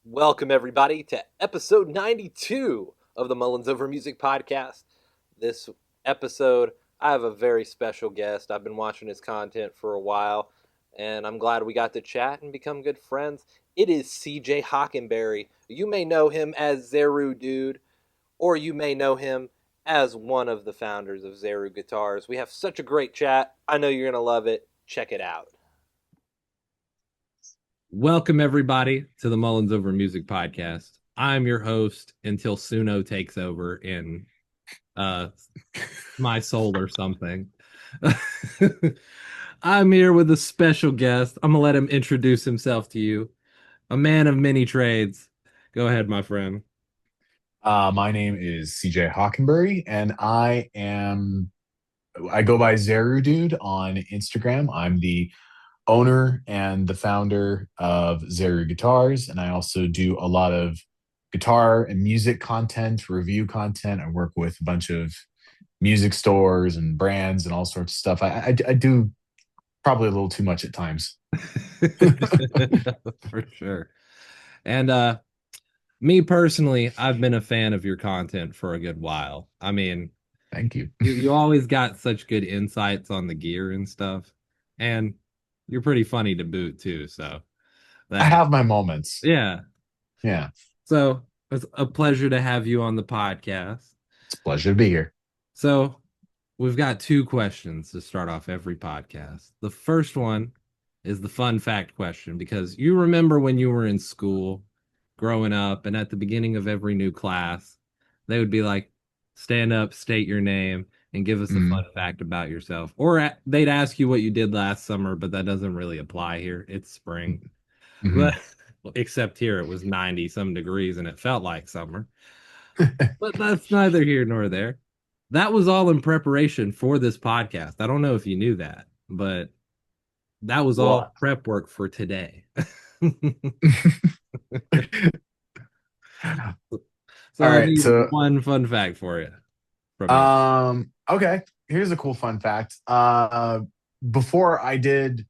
Welcome, everybody, to episode 92 of the Mullins Over Music podcast. This episode, I have a very special guest. I've been watching his content for a while, and I'm glad we got to chat and become good friends. It is CJ Hockenbury. You may know him as Zerudude, or you may know him as one of the founders of Zeru Guitars. We have such a great chat. I know you're going to love it. Check it out. Welcome, everybody, to the Mullins Over Music podcast. I'm your host until Suno takes over in my soul or something. I'm here with a special guest. I'm going to let him introduce himself to you. A man of many trades. Go ahead, my friend. My name is CJ Hockenbury, and I go by Zerudude on Instagram. I'm the owner and the founder of Zeru Guitars, and I also do a lot of guitar and music content, review content. I work with a bunch of music stores and brands and all sorts of stuff. I do probably a little too much at times. For sure. And me personally, I've been a fan of your content for a good while. I mean, Thank you. you always got such good insights on the gear and stuff. And you're pretty funny to boot too, so I have my moments. Yeah. Yeah. So it's a pleasure to have you on the podcast. It's a pleasure to be here. So we've got two questions to start off every podcast. The first one is the fun fact question, because you remember when you were in school growing up, and at the beginning of every new class, they would be like, stand up, state your name, and give us a fun fact about yourself. Or they'd ask you what you did last summer, but that doesn't really apply here. It's spring. But except here it was 90 some degrees and it felt like summer. But that's neither here nor there. That was all in preparation for this podcast. I don't know if you knew that, but that was all prep work for today. So all I right, need so one fun fact for you. Okay, here's a cool fun fact. Before I did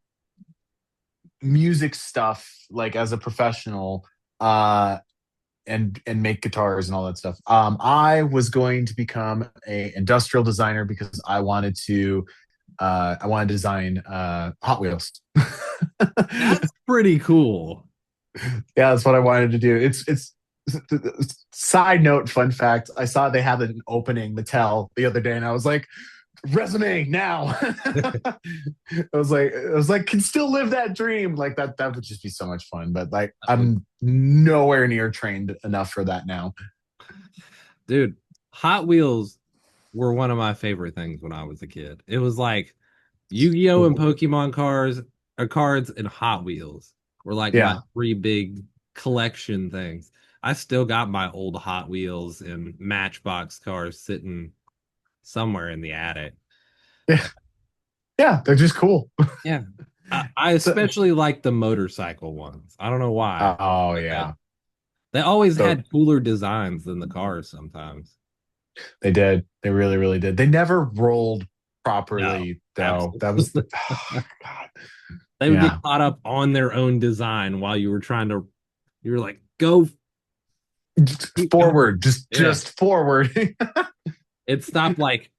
music stuff like as a professional, and make guitars and all that stuff, I was going to become a industrial designer because I wanted to design Hot Wheels. That's pretty cool. Yeah, that's what I wanted to do. It's side note, fun fact. I saw they had an opening Mattel the other day, and I was like, resume now. I was like, can still live that dream. Like that would just be so much fun. But like, I'm nowhere near trained enough for that now. Dude, Hot Wheels were one of my favorite things when I was a kid. It was like Yu-Gi-Oh and Pokemon cards and Hot Wheels were like my three big collection things. I still got my old Hot Wheels and Matchbox cars sitting somewhere in the attic. Yeah, they're just cool. Yeah. I especially like the motorcycle ones. I don't know why. Oh yeah. They always had cooler designs than the cars sometimes. They did. They really, really did. They never rolled properly, though. Absolutely. That was God. They would get caught up on their own design while you were like, go forward, just forward. It stopped like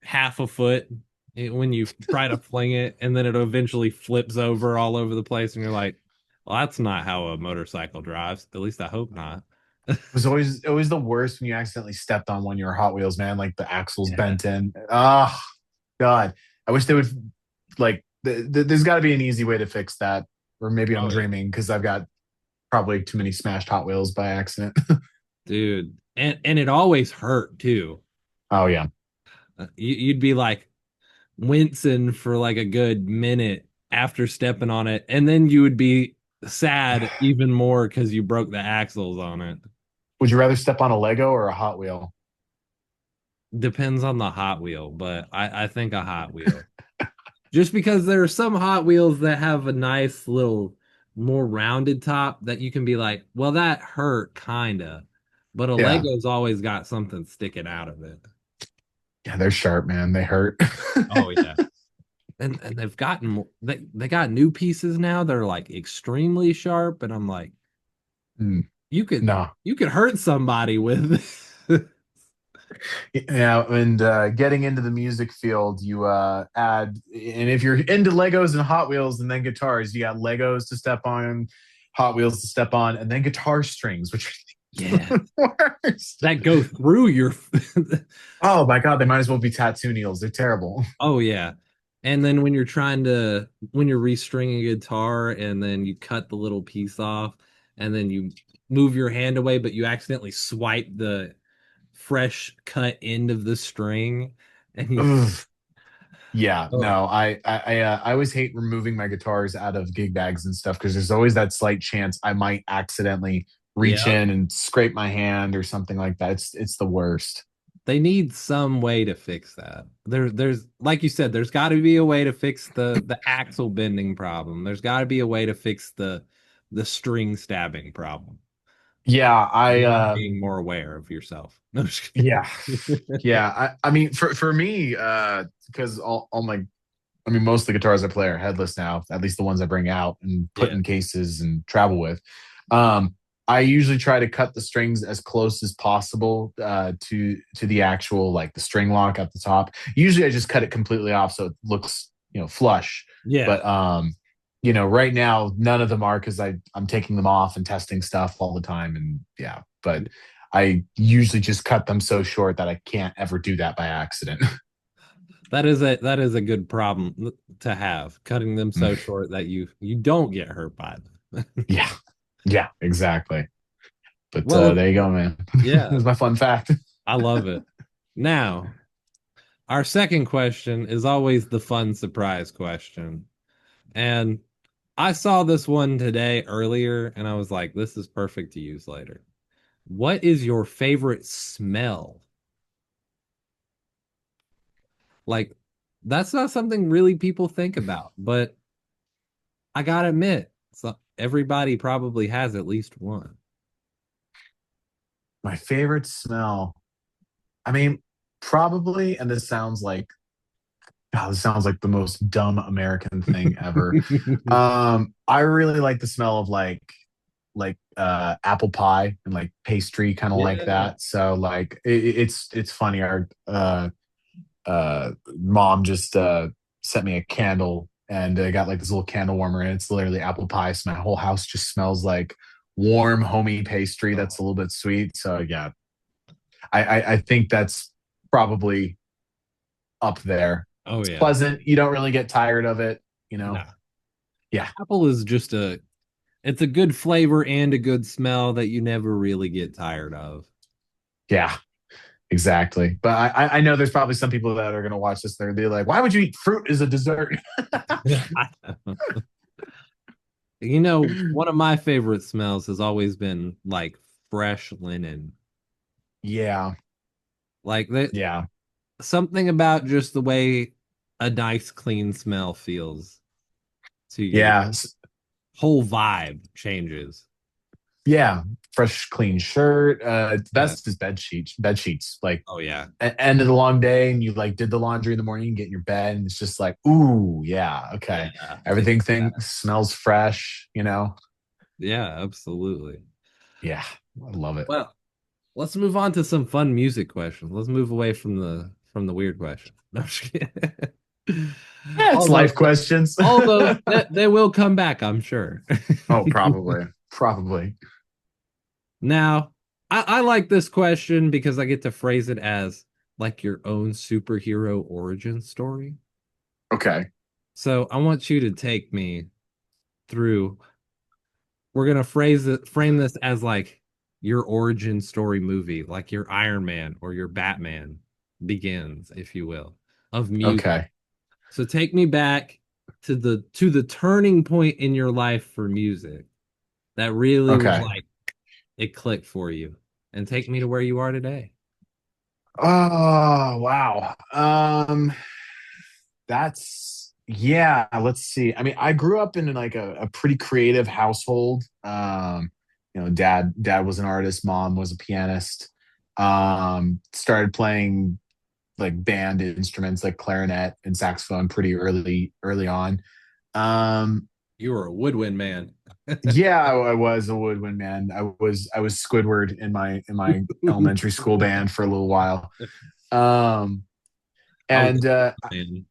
half a foot when you try to fling it, and then it eventually flips over all over the place, and you're like, well, that's not how a motorcycle drives. At least I hope not. It was always the worst when you accidentally stepped on one of your Hot Wheels, man. Like the axles bent in. Oh God. I wish they would like there's got to be an easy way to fix that. Or maybe I'm dreaming because I've got probably too many smashed Hot Wheels by accident. Dude. And it always hurt too. Oh yeah. You'd be like wincing for like a good minute after stepping on it, and then you would be sad even more because you broke the axles on it. Would you rather step on a Lego or a Hot Wheel? Depends on the Hot Wheel, but I think a Hot Wheel. Just because there are some Hot Wheels that have a nice little more rounded top that you can be like, well, that hurt kinda. But a Lego's always got something sticking out of it. Yeah, they're sharp, man. They hurt. Oh yeah. And they've gotten they got new pieces now that are like extremely sharp, and I'm like, You could No. you could hurt somebody with Yeah, and getting into the music field, you add, and if you're into Legos and Hot Wheels and then guitars, you got Legos to step on, Hot Wheels to step on, and then guitar strings, which yeah, are the worst. that go through your Oh my God, they might as well be tattoo needles. They're terrible. Oh yeah. And then when you're restringing a guitar and then you cut the little piece off and then you move your hand away, but you accidentally swipe the fresh cut end of the string and you Ugh. Yeah, oh no, I always hate removing my guitars out of gig bags and stuff because there's always that slight chance I might accidentally reach yeah. in and scrape my hand or something like that. It's the worst. They need some way to fix that. There's like you said, there's got to be a way to fix the axle bending problem. There's got to be a way to fix the string stabbing problem. Yeah, You are being more aware of yourself. No, I'm just yeah, kidding. yeah. I mean, for me, because all my, I mean, most of the guitars I play are headless now. At least the ones I bring out and put Yeah. in cases and travel with. Um, I usually try to cut the strings as close as possible to the actual like the string lock at the top. Usually, I just cut it completely off so it looks flush. Yeah. But right now none of them are because I'm taking them off and testing stuff all the time and yeah. But I usually just cut them so short that I can't ever do that by accident. That is a good problem to have, cutting them so short that you don't get hurt by them. Yeah, yeah, exactly. But Well, there you go, man. yeah, That's my fun fact. I love it. Now, our second question is always the fun surprise question. And I saw this one today earlier and I was like, this is perfect to use later. What is your favorite smell? Like, that's not something really people think about, but I gotta admit, so everybody probably has at least one. My favorite smell. I mean, probably, and this sounds like, God, this sounds like the most dumb American thing ever. I really like the smell of like apple pie and like pastry, kind of like Yeah. that. So like it's funny. Our mom just sent me a candle and got like this little candle warmer and it's literally apple pie. So my whole house just smells like warm, homey pastry that's a little bit sweet. So yeah, I think that's probably up there. Oh It's yeah. pleasant. You don't really get tired of it. Nah. Yeah, Apple is just it's a good flavor and a good smell that you never really get tired of. yeah, exactly. But I know there's probably some people that are going to watch this. They're be like, why would you eat fruit as a dessert? One of my favorite smells has always been like fresh linen. Yeah, Like that yeah, something about just the way a nice clean smell feels to you. yeah, Whole vibe changes. yeah. Fresh, clean shirt. Yeah. Best is bed sheets. Like Oh yeah. end of the long day, and you like did the laundry in the morning, you get in your bed, and it's just like, ooh, yeah, okay. Yeah. Everything thing smells fresh. Yeah, absolutely. Yeah, I love it. Well, let's move on to some fun music questions. Let's move away from the weird question. No, I'm just kidding. Yeah, it's although life questions. although they will come back, I'm sure. Oh, probably, probably. Now, I like this question because I get to phrase it as like your own superhero origin story. Okay, So I want you to take me through. We're gonna frame this as like your origin story movie, like your Iron Man or your Batman begins, if you will, of music. okay, So take me back to the turning point in your life for music that really was okay. like it clicked for you, and take me to where you are today. Oh, wow. That's yeah, let's see. I mean, I grew up in like a pretty creative household. Dad was an artist, mom was a pianist. Started playing like band instruments like clarinet and saxophone pretty early on. Um, You were a woodwind man. Yeah, I was a woodwind man. I was Squidward in my elementary school band for a little while. Um, I was and man.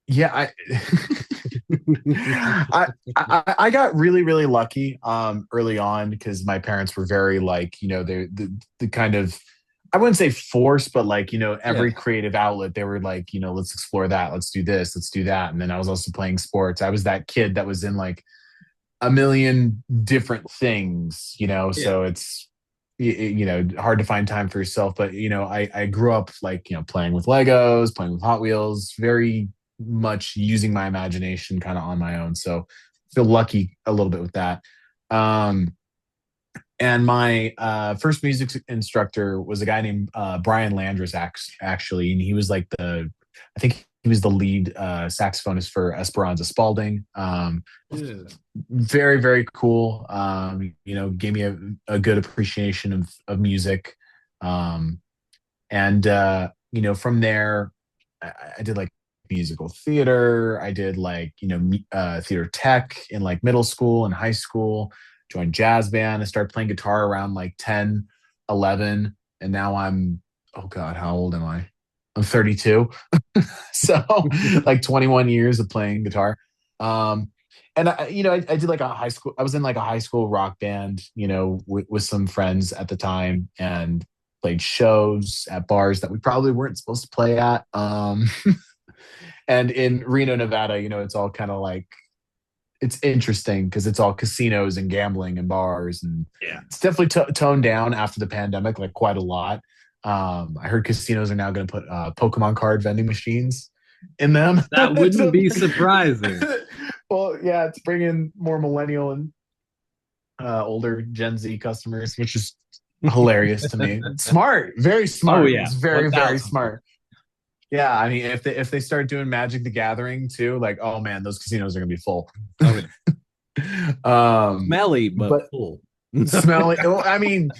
yeah, I got really really lucky early on because my parents were very like the kind of, I wouldn't say force, but like Yeah. every creative outlet they were like let's explore that, let's do this, let's do that. And then I was also playing sports. I was that kid that was in like a million different things, Yeah. so it's hard to find time for yourself. But I grew up like playing with Legos, playing with Hot Wheels, very much using my imagination kind of on my own. So I feel lucky a little bit with that. um and my first music instructor was a guy named Brian Landris, actually, and he was like I think he was the lead saxophonist for Esperanza Spalding. Yeah. Very very cool. Gave me a good appreciation of music. um and from there I did like musical theater. I did like theater tech in like middle school and high school. Joined jazz band. I started playing guitar around like 10, 11, and now I'm, oh god, how old am I? I'm 32. So like 21 years of playing guitar. um and I did like a high school, I was in like a high school rock band, with some friends at the time, and played shows at bars that we probably weren't supposed to play at. And in Reno, Nevada, it's all kind of like, it's interesting because it's all casinos and gambling and bars, and Yeah. it's definitely toned down after the pandemic, like quite a lot. I heard casinos are now going to put Pokemon card vending machines in them. That wouldn't So- be surprising. well, yeah, it's bringing more millennial and older Gen Z customers, which is hilarious to me. Smart, very smart. Oh, yeah. It's very very 1000. smart. Yeah, I mean, if they start doing Magic the Gathering too, like, oh man, those casinos are gonna be full. Oh, yeah. um, Smelly, but but full. smelling. Well, I mean,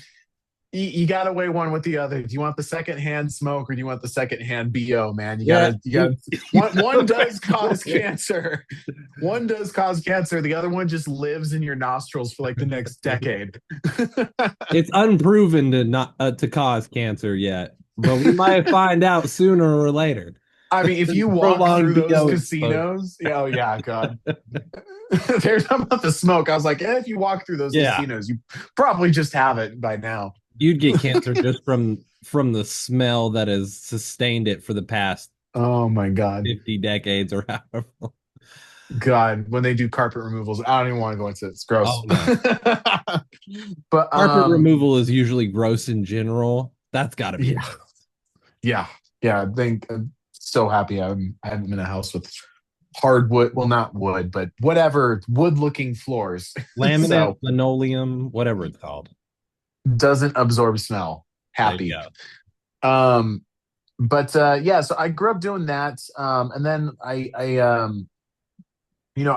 you gotta weigh one with the other. Do you want the secondhand smoke or do you want the secondhand bo? Man, Yeah. you gotta. One does cause cancer. One does cause cancer. The other one just lives in your nostrils for like the next decade. It's unproven to not to cause cancer yet, but we might find out sooner or later. I mean, if you walk Prolonged through those BO casinos, yeah, oh yeah, God. There's something about the smoke. I was like, if you walk through those Yeah. casinos, you probably just have it by now. You'd get cancer just from the smell that has sustained it for the past Oh my God. 50 decades or however. God, when they do carpet removals, I don't even want to go into it. It's gross. Oh, no. But Carpet removal is usually gross in general. That's got to be. Yeah. Yeah. I think I'm so happy I haven't been in a house with hardwood. Well, not wood, but whatever wood looking floors. Laminate, So, linoleum, whatever it's called. doesn't absorb smell. There Happy. you go. But yeah, so I grew up doing that. And then I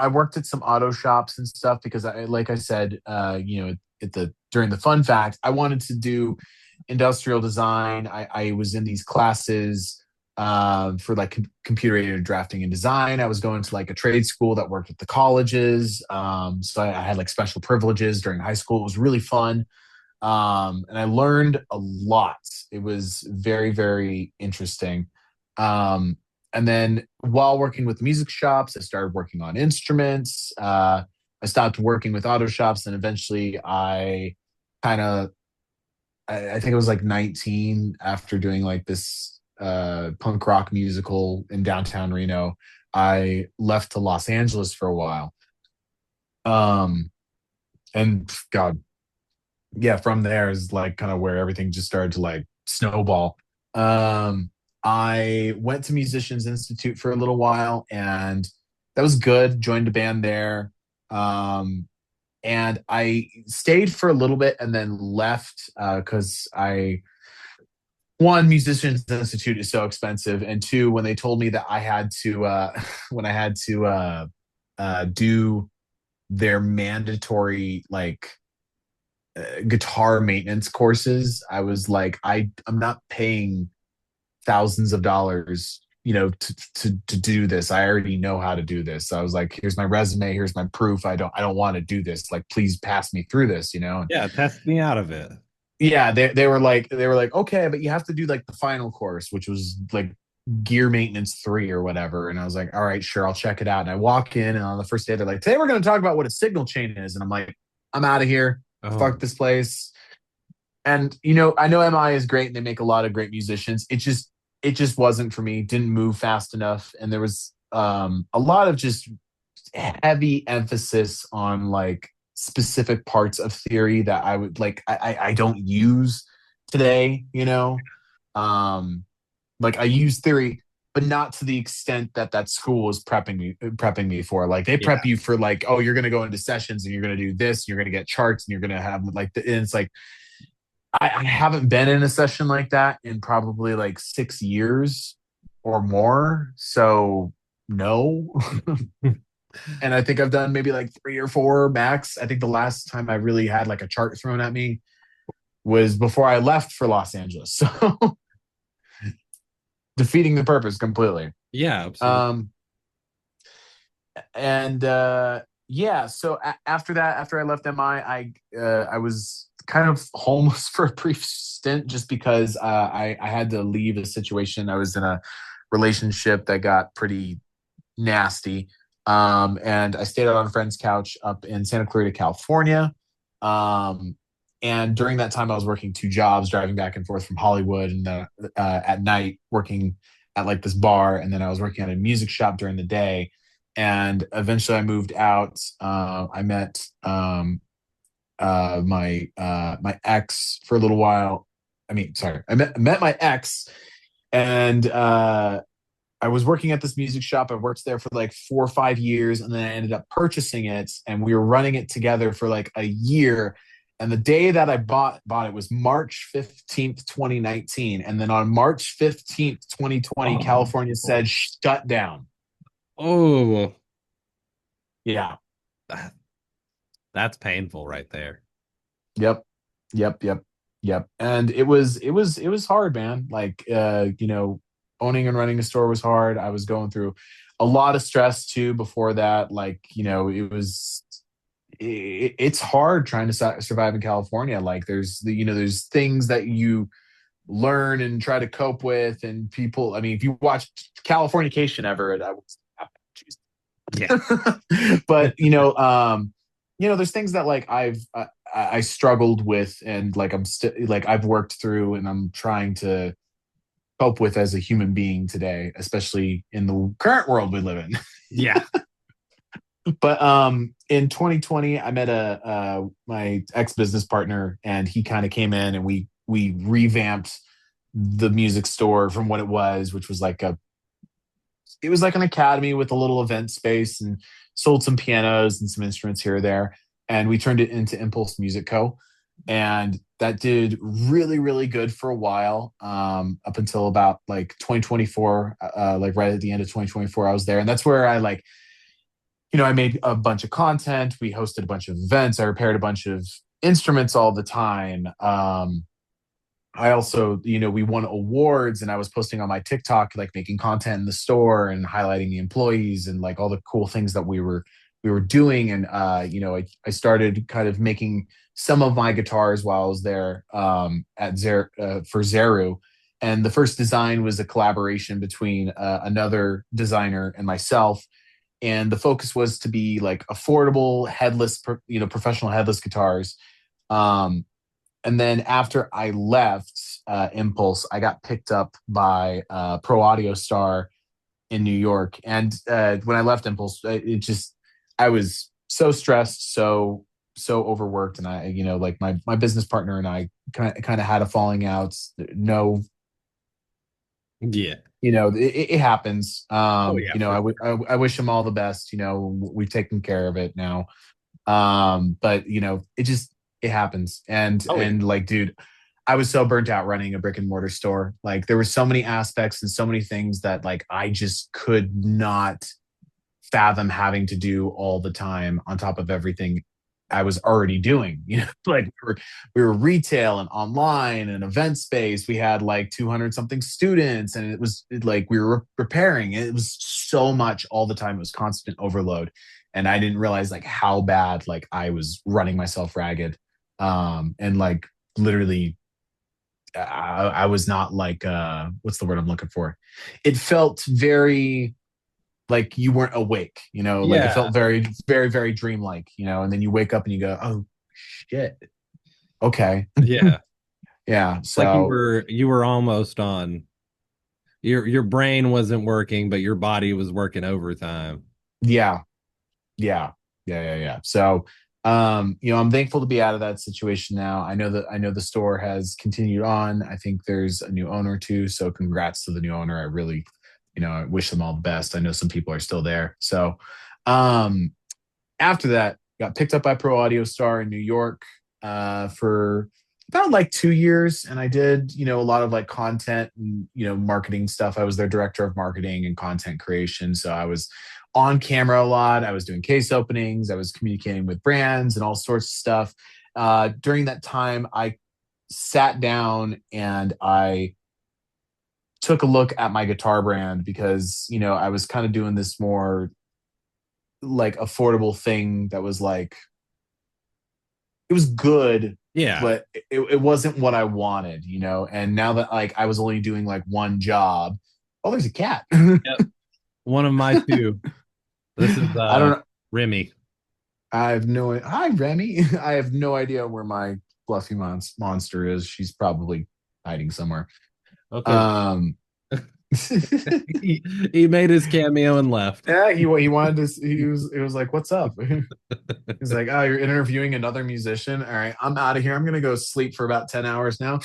worked at some auto shops and stuff because like I said, during the fun fact, I wanted to do industrial design. I was in these classes for like computer aided drafting and design. I was going to like a trade school that worked at the colleges. So I had like special privileges during high school. It was really fun. And I learned a lot. It was very, very interesting. And then while working with music shops, I started working on instruments. I stopped working with auto shops, and eventually I think it was like 19 after doing like this punk rock musical in downtown Reno. I left to Los Angeles for a while. And God, yeah, from there is like kind of where everything just started to like snowball. I went to Musicians Institute for a little while, and that was good. Joined a band there. And I stayed for a little bit and then left because one, Musicians Institute is so expensive, and two, when they told me that I had to when I had to do their mandatory like guitar maintenance courses, I was like, I'm not paying thousands of dollars, to do this. I already know how to do this. So I was like, here's my resume, here's my proof. I don't want to do this. Like, please pass me through this, Yeah, test me out of it. Yeah, they were like, okay, but you have to do like the final course, which was like gear maintenance 3 or whatever. And I was like, all right, sure, I'll check it out. And I walk in, and on the first day they're like, today we're going to talk about what a signal chain is. And I'm like, I'm out of here. Oh. Fuck this place. And I know MI is great and they make a lot of great musicians. It just wasn't for me. Didn't move fast enough. And there was a lot of just heavy emphasis on like specific parts of theory that I would like I don't use today, like I use theory, but not to the extent that school is prepping me for. Like they prep you for like, oh, you're gonna go into sessions and you're gonna do this, you're gonna get charts, and you're gonna have like and it's like I haven't been in a session like that in probably like 6 years or more. So no. And I think I've done maybe like 3 or 4 max. I think the last time I really had like a chart thrown at me was before I left for Los Angeles. So defeating the purpose completely. Yeah, absolutely. So after that, after I left MI, I was kind of homeless for a brief stint just because I had to leave a situation. I was in a relationship that got pretty nasty. And I stayed out on a friend's couch up in Santa Clarita, California. And during that time, I was working 2 jobs, driving back and forth from Hollywood, and at night working at like this bar. And then I was working at a music shop during the day. And eventually I moved out. I met my ex for a little while. I met my ex, and I was working at this music shop. I worked there for like 4 or 5 years, and then I ended up purchasing it, and we were running it together for like a year. And the day that I bought it was March 15th, 2019. And then on March 15th, 2020, California said shut down. Oh. Yeah. That's painful right there. Yep. And it was hard, man. Like owning and running a store was hard. I was going through a lot of stress too before that. Like, it's hard trying to survive in California. Like there's things that you learn and try to cope with, and people, I mean, if you watch Californication ever, that was, yeah. But there's things that like I struggled with, and like I've worked through, and I'm trying to cope with as a human being today, especially in the current world we live in. Yeah. But in 2020, I met my ex-business partner, and he kind of came in, and we revamped the music store from what it was, which was like an academy with a little event space, and sold some pianos and some instruments here or there. And we turned it into Impulse Music Co. And that did really, really good for a while, up until about like 2024, like right at the end of 2024, I was there. And that's where I I made a bunch of content. We hosted a bunch of events. I repaired a bunch of instruments all the time. I also, we won awards, and I was posting on my TikTok, like making content in the store and highlighting the employees and like all the cool things that we were doing. And, I started kind of making some of my guitars while I was there for Zeru. And the first design was a collaboration between another designer and myself. And the focus was to be like affordable, headless, professional headless guitars. And then after I left Impulse, I got picked up by Pro Audio Star in New York. And when I left Impulse, I was so stressed, so overworked, and I, like my business partner and I kind of had a falling out. No. Yeah. It happens. Yeah, I wish him all the best. We've taken care of it now. But it happens. And like, dude, I was so burnt out running a brick and mortar store. Like there were so many aspects and so many things that like I just could not fathom having to do all the time on top of everything I was already doing. Like we were retail and online and event space. We had like 200 something students, and like we were preparing. It was so much all the time. It was constant overload, and I didn't realize like how bad like I was running myself ragged, and like literally. I was not like what's the word I'm looking for? It felt very like you weren't awake, like it Yeah. felt very, very, very dreamlike, and then you wake up and you go, oh shit. Okay. Yeah. Yeah. Like So you were almost on your brain wasn't working, but your body was working overtime. yeah, yeah, yeah. So I'm thankful to be out of that situation now. I know the store has continued on. I think there's a new owner too. So congrats to the new owner. I really, I wish them all the best. I know some people are still there. So um after that, got picked up by Pro Audio Star in New York for about like 2 years, and I did a lot of like content and marketing stuff. I was their director of marketing and content creation, so I was on camera a lot. I was doing case openings. I was communicating with brands and all sorts of stuff. During that time, I sat down and I took a look at my guitar brand because I was kind of doing this more like affordable thing that was like it was good, Yeah. but it wasn't what I wanted, And now that like I was only doing like one job, oh, there's a cat. Yep. One of my two. This is I don't know. Remy. I have no. Hi, Remy. I have no idea where my fluffy monster is. She's probably hiding somewhere. Okay. Um, He made his cameo and left. yeah, he wanted to. It was like, what's up? He's like, oh, you're interviewing another musician. All right, I'm out of here. I'm gonna go sleep for about 10 hours now.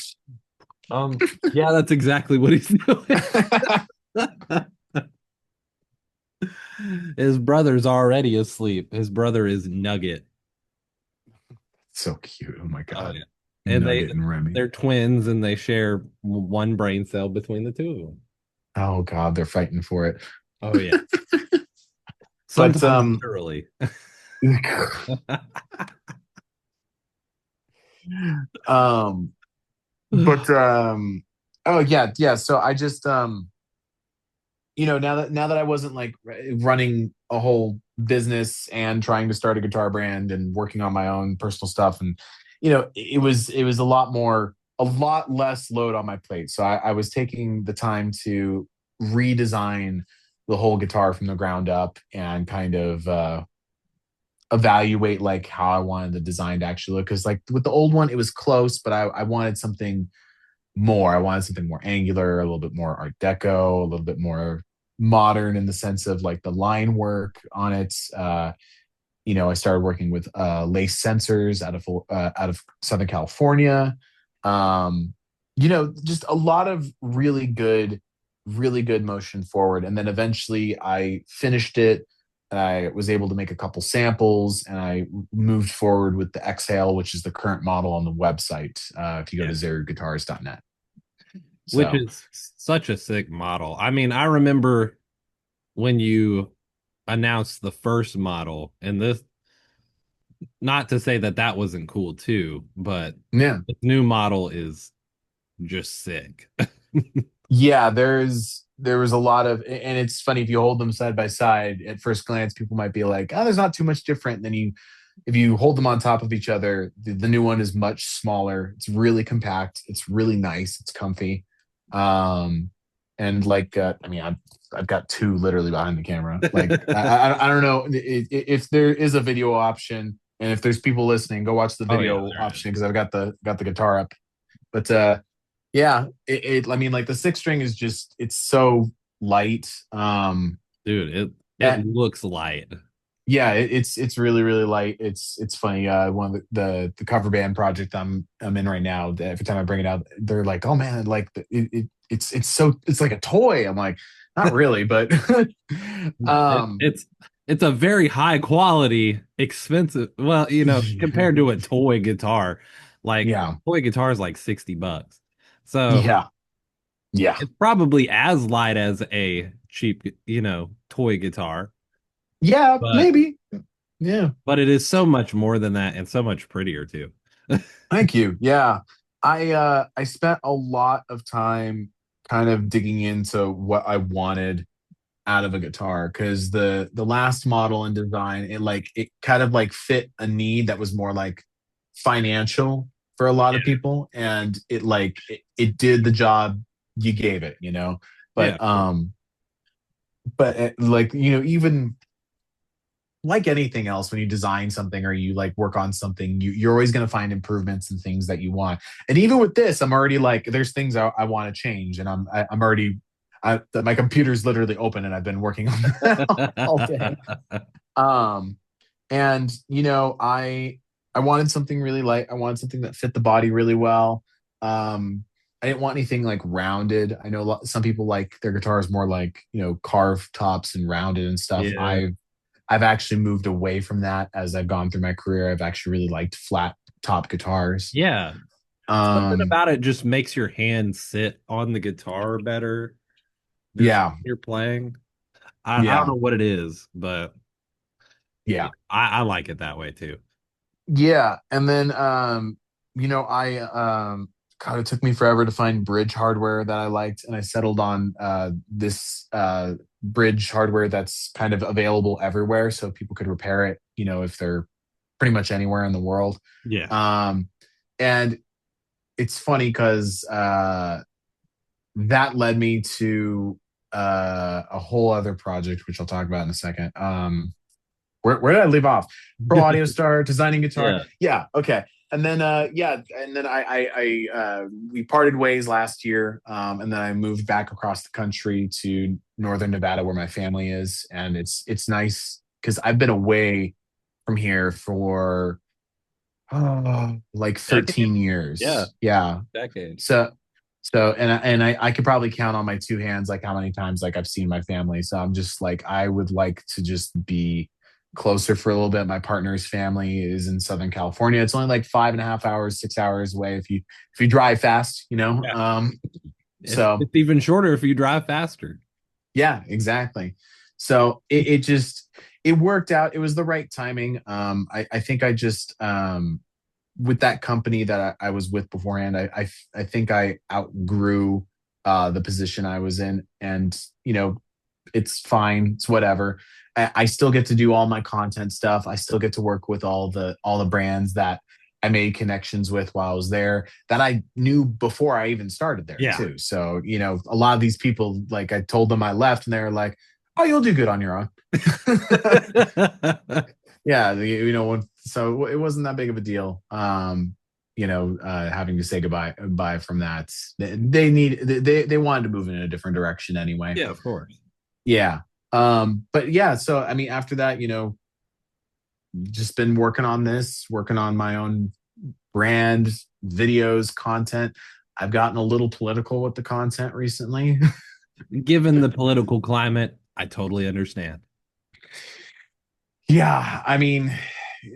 Yeah, that's exactly what he's doing. His brother's already asleep. His brother is Nugget. So cute. Oh my Oh god. yeah. And Nugget and Remy. they're twins and they share one brain cell between the two of them. Oh god, they're fighting for it. Oh yeah. But Sometimes literally. um but oh yeah. So I just now that I wasn't like running a whole business and trying to start a guitar brand and working on my own personal stuff, and it was a lot less load on my plate. So I was taking the time to redesign the whole guitar from the ground up and kind of evaluate like how I wanted the design to actually look. Because like with the old one, it was close, but I wanted something more. I wanted something more angular, a little bit more Art Deco, a little bit more modern in the sense of like the line work on it. I started working with lace sensors out of Southern California. Just a lot of really good motion forward. And then eventually I finished it. And I was able to make a couple samples, and I moved forward with the Exhale, which is the current model on the website. If you go to zeruguitars.net. Which So is such a sick model. I mean, I remember when you announced the first model, and this, not to say that that wasn't cool too, but yeah, this new model is just sick. yeah. There was a lot of, and it's funny if you hold them side by side. At first glance, people might be like, "Oh, there's not too much different." Then if you hold them on top of each other, the new one is much smaller. It's really compact. It's really nice. It's comfy. Um, and like, I mean, I've got two literally behind the camera. Like, I don't know if there is a video option, and if there's people listening, go watch the Oh yeah, video there is. option because I've got the guitar up. But yeah, I mean, like the six string is just it's so light. Dude, it Yeah, looks light. yeah, it's really really light. It's funny. One of the cover band project I'm in right now. Every time I bring it out, they're like, "Oh man, like it's like a toy." I'm like, not really, but It, um, it's a very high quality, expensive. Well, compared to a toy guitar, like yeah, toy guitar is like $60. So yeah, yeah, it's probably as light as a cheap, toy guitar. yeah, But maybe. Yeah. But it is so much more than that and so much prettier too. Thank you. Yeah. I spent a lot of time kind of digging into what I wanted out of a guitar because the last model and design, it kind of like fit a need that was more like financial for a lot Yeah. of people, and it did the job you gave it, you know. Yeah. But like, you know, even like anything else, when you design something or you like work on something, you're always going to find improvements and things that you want. And even with this, I'm already like, there's things I want to change, and I'm already, my computer's literally open, and I've been working on that all day. Um, and you know, I wanted something really light. I wanted something that fit the body really well. I didn't want anything like rounded. I know some people like their guitars more like, you know, carved tops and rounded and stuff. Yeah. I've actually moved away from that as I've gone through my career. I've actually really liked flat top guitars. Yeah. Something Um, about it just makes your hand sit on the guitar better. Just yeah, when you're playing. I don't yeah, know what it is, but yeah, yeah, I like it that way too. yeah. And then, you know, God, it took me forever to find bridge hardware that I liked, and I settled on this bridge hardware that's kind of available everywhere, so people could repair it, you know, if they're pretty much anywhere in the world. Yeah. And it's funny because that led me to a whole other project, which I'll talk about in a second. Where did I leave off? Pro Audio Star, designing guitar. Yeah. Yeah, okay. And then and then we parted ways last year. And then I moved back across the country to northern Nevada where my family is. And it's nice because I've been away from here for like Decade? 13 years. Yeah. Yeah. Decade. So I could probably count on my two hands like how many times like I've seen my family. So I'm just like, I would like to just be closer for a little bit. My partner's family is in Southern California. It's only like 5.5 hours, 6 hours away if you drive fast, you know. Yeah. So It's even shorter if you drive faster. yeah, exactly. So it worked out. It was the right timing. I think I just with that company that I was with beforehand, I think I outgrew the position I was in, and you know, it's fine. It's whatever. I still get to do all my content stuff. I still get to work with all the brands that I made connections with while I was there that I knew before I even started there Yeah. too. So, you know, a lot of these people, like I told them I left and they were like, "Oh, you'll do good on your own." Yeah, you know, so it wasn't that big of a deal. You know, having to say goodbye from that. They wanted to move in a different direction anyway. Yeah, of course. Yeah. But yeah, so I mean, after that, you know, just been working on this, working on my own brand, videos, content. I've gotten a little political with the content recently. Given the political climate, I totally understand. Yeah, I mean,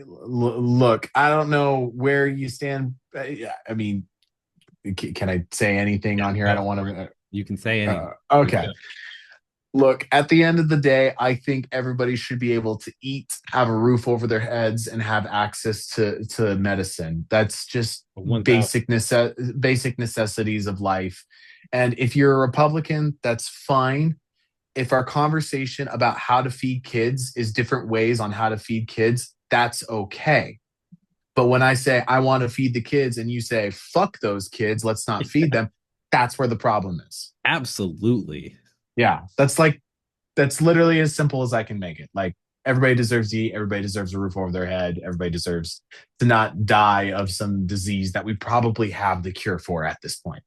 look, I don't know where you stand. Yeah, I mean, can I say anything on here? I don't want to. You can say anything. Okay. Look, at the end of the day, I think everybody should be able to eat, have a roof over their heads, and have access to medicine. That's just 1,000. basic necessities of life. And if you're a Republican, that's fine. If our conversation about how to feed kids is different ways on how to feed kids, that's okay. But when I say I want to feed the kids and you say, fuck those kids, let's not feed them, that's where the problem is. Absolutely. Yeah, that's literally as simple as I can make it. Like, everybody deserves to eat, everybody deserves a roof over their head, everybody deserves to not die of some disease that we probably have the cure for at this point.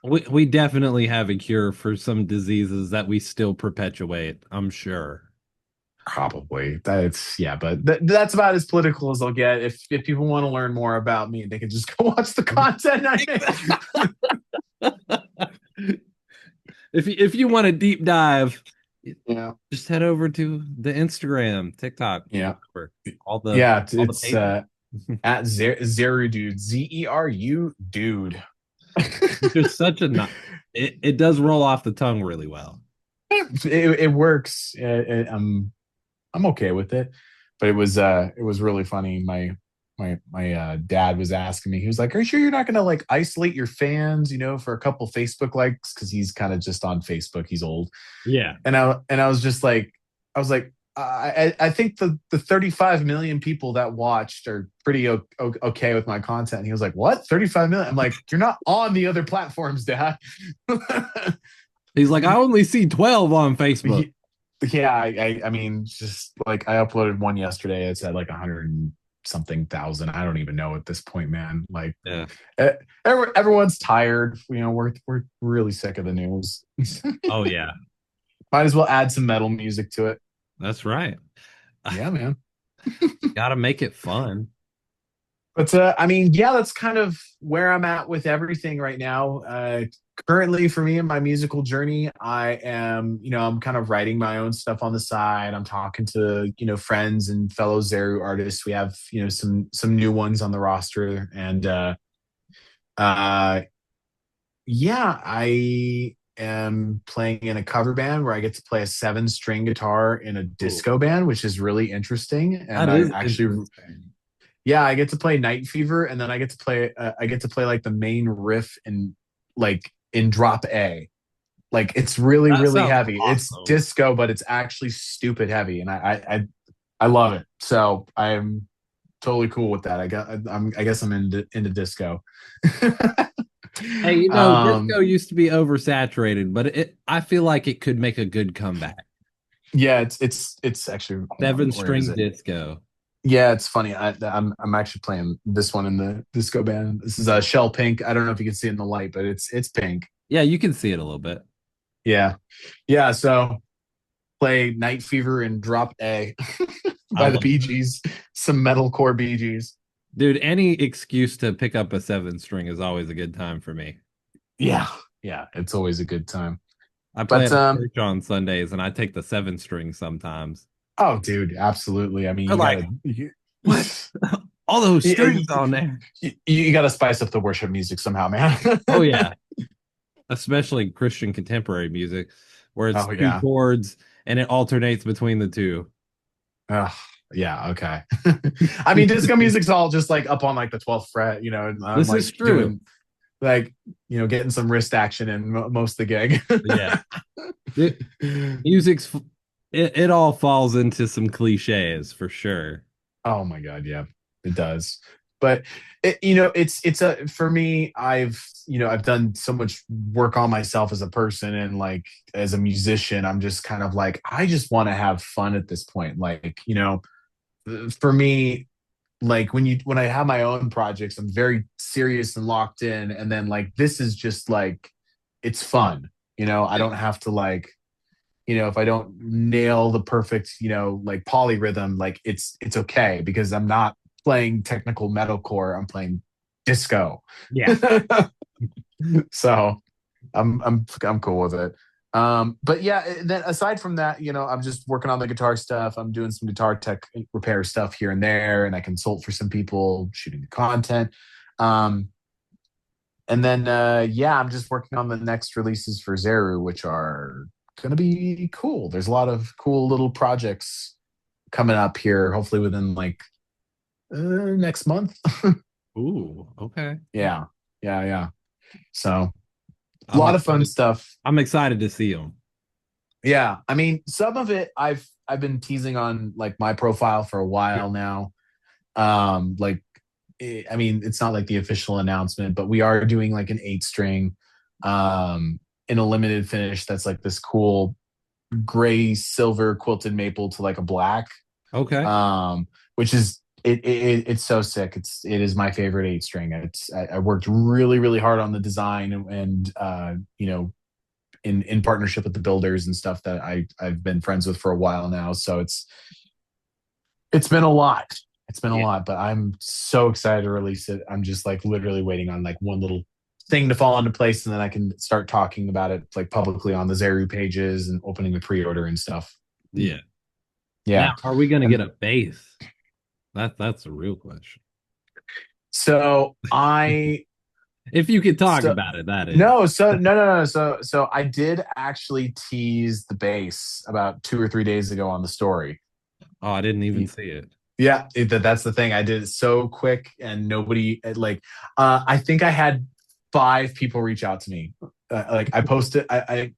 We definitely have a cure for some diseases that we still perpetuate, I'm sure. Probably. That's yeah, but that's about as political as I'll get. If people want to learn more about me, they can just go watch the content I make. If you want a deep dive, Yeah. just head over to the Instagram, TikTok. Yeah. All the Yeah, all it's the at Zerudude, Zeru dude. There's such a it does roll off the tongue really well. It works. I'm okay with it. but it was really funny. My dad was asking me, he was like, "Are you sure you're not gonna like isolate your fans, for a couple Facebook likes?" Because he's kind of just on Facebook. He's old. Yeah. And I was just like, I think the 35 million people that watched are pretty okay with my content. And he was like, "What? 35 million?" I'm like, "You're not on the other platforms, Dad." He's like, I only see 12 on Facebook. Yeah, I mean, just like I uploaded one yesterday. It's at like 100 and something thousand. I don't even know at this point, man. Like, Yeah. everyone's tired. We're really sick of the news. Oh yeah. Might as well add some metal music to it. That's right. Yeah, man. Gotta make it fun. But I mean, yeah, that's kind of where I'm at with everything right now. Currently, for me in my musical journey, I am, I'm kind of writing my own stuff on the side. I'm talking to, friends and fellow Zeru artists. We have, some new ones on the roster, and uh, yeah, I am playing in a cover band where I get to play a 7-string guitar in a disco band, which is really interesting. And That I is actually interesting. Yeah, I get to play Night Fever, and then I get to play like the main riff in drop A. Like, it's really That really sounds heavy. It's awesome. disco, but it's actually stupid heavy, and I love it. So I'm totally cool with that. I guess I'm into disco. Hey, um, disco used to be oversaturated, but I feel like it could make a good comeback. yeah, it's actually, hold on, Seven where is string it? disco. Yeah, it's funny. I'm actually playing this one in the disco band. This is a shell pink. I don't know if you can see it in the light, but it's pink. Yeah, you can see it a little bit. Yeah. Yeah. So play Night Fever and Drop A I by the love Bee it. Gees, some metalcore Bee Gees. Dude, any excuse to pick up a 7 string is always a good time for me. Yeah. Yeah. It's always a good time. I play But at a church on Sundays and I take the 7 string sometimes. oh, dude, absolutely. I mean, They're like, what? All those strings on there. you got to spice up the worship music somehow, man. Oh yeah. Especially Christian contemporary music, where it's Oh, two yeah. chords and it alternates between the two. Oh, yeah. Okay. I mean, disco music's all just like up on like the 12th fret, and I'm This like is true. doing like, getting some wrist action in most of the gig. Yeah. It, music's it all falls into some cliches for sure. Oh my God, yeah, it does. But it's a for me. I've done so much work on myself as a person and like as a musician. I'm just kind of like, I just want to have fun at this point. Like, for me, like when I have my own projects, I'm very serious and locked in. And then like this is just like, it's fun. I don't have to like, if I don't nail the perfect, like polyrhythm, like it's okay because I'm not playing technical metalcore. I'm playing disco. Yeah. So I'm cool with it. But yeah, then aside from that, I'm just working on the guitar stuff. I'm doing some guitar tech repair stuff here and there, and I consult for some people shooting the content. Um, and then yeah, I'm just working on the next releases for Zeru, which are gonna be cool. There's a lot of cool little projects coming up here, hopefully within like next month. Ooh, okay. Yeah, yeah, yeah. So a I'm lot of fun excited. stuff. I'm excited to see them. Yeah, I mean, some of it I've been teasing on like my profile for a while now. Like, I mean, it's not like the official announcement, but we are doing like an 8-string, in a limited finish. That's like this cool gray silver quilted maple to like a black, Okay. which is it's so sick. It is my favorite 8-string. I worked really really hard on the design and in partnership with the builders and stuff that I've been friends with for a while now. So it's been a lot. It's been a Yeah. lot, but I'm so excited to release it. I'm just like literally waiting on like one little thing to fall into place, and then I can start talking about it like publicly on the Zeru pages and opening the pre-order and stuff. Yeah. Yeah. Now, are we gonna get And a bass? That's a real question. so If you could talk so about it, that is. no, so no. So I did actually tease the bass about 2 or 3 days ago on the story. Oh, I didn't even see it. Yeah, that's the thing. I did it so quick, and nobody like. I think I had 5 people reach out to me. Like I posted, I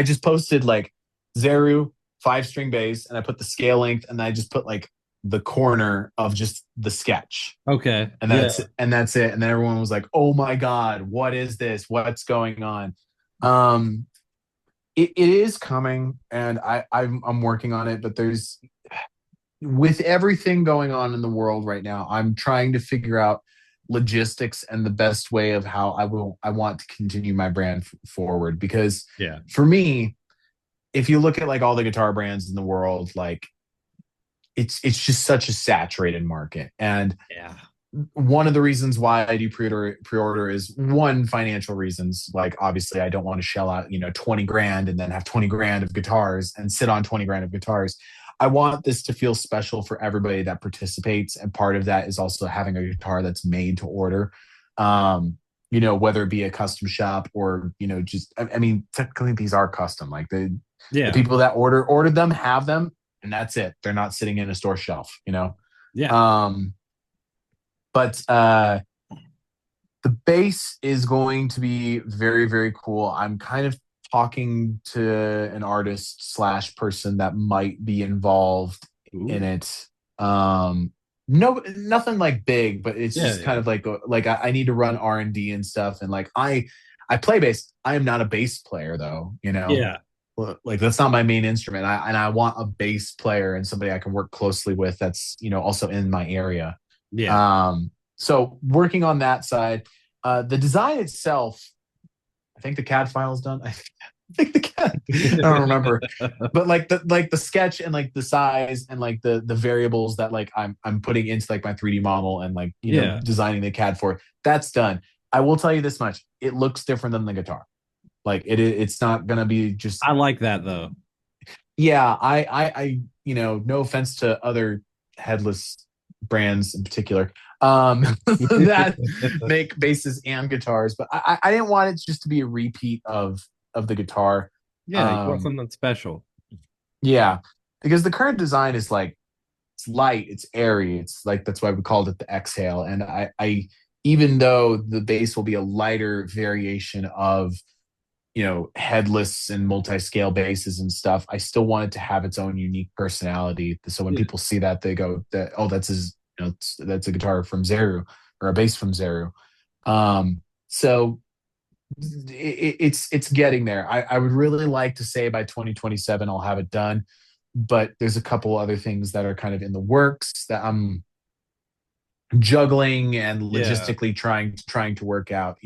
just posted like Zeru 5 string bass, and I put the scale length, and I just put like the corner of just the sketch, Okay. and Yeah. that's it. And then everyone was like, "Oh my god, what is this? What's going on?" Um, it is coming, and I'm working on it, but there's with everything going on in the world right now, I'm trying to figure out logistics and the best way of how I want to continue my brand forward. Because Yeah. for me, if you look at like all the guitar brands in the world, like it's just such a saturated market. And Yeah. one of the reasons why I do pre-order is one, financial reasons. Like obviously I don't want to shell out, 20 grand and then have 20 grand of guitars and sit on 20 grand of guitars. I want this to feel special for everybody that participates. And part of that is also having a guitar that's made to order. Whether it be a custom shop or, just, I mean, technically these are custom. Like the people that ordered them, have them, and that's it. They're not sitting in a store shelf. Yeah. But the bass is going to be very, very cool. I'm kind of talking to an artist / person that might be involved in it. No, nothing like big, but it's just kind of like I need to run R&D and stuff. And like I play bass. I am not a bass player though. Yeah. Like that's not my main instrument. I want a bass player and somebody I can work closely with. That's also in my area. Yeah. So working on that side, the design itself, I think the CAD file is done. I think the CAD, I don't remember, but like the sketch and like the size and like the variables that like I'm putting into like my 3D model and like designing the CAD for, that's done. I will tell you this much: it looks different than the guitar. Like it's not gonna be just. I like that though. Yeah, I no offense to other headless brands in particular that make basses and guitars, but I didn't want it just to be a repeat of the guitar. Yeah, you want something special. Yeah, because the current design is like, it's light, it's airy, it's like, that's why we called it the Exhale. And I even though the bass will be a lighter variation of headless and multi-scale basses and stuff, I still want it to have its own unique personality. So when people see that, they go, "Oh, that's his, that's a guitar from Zeru or a bass from Zeru." So it's getting there. I would really like to say by 2027 I'll have it done, but there's a couple other things that are kind of in the works that I'm juggling and logistically trying to work out.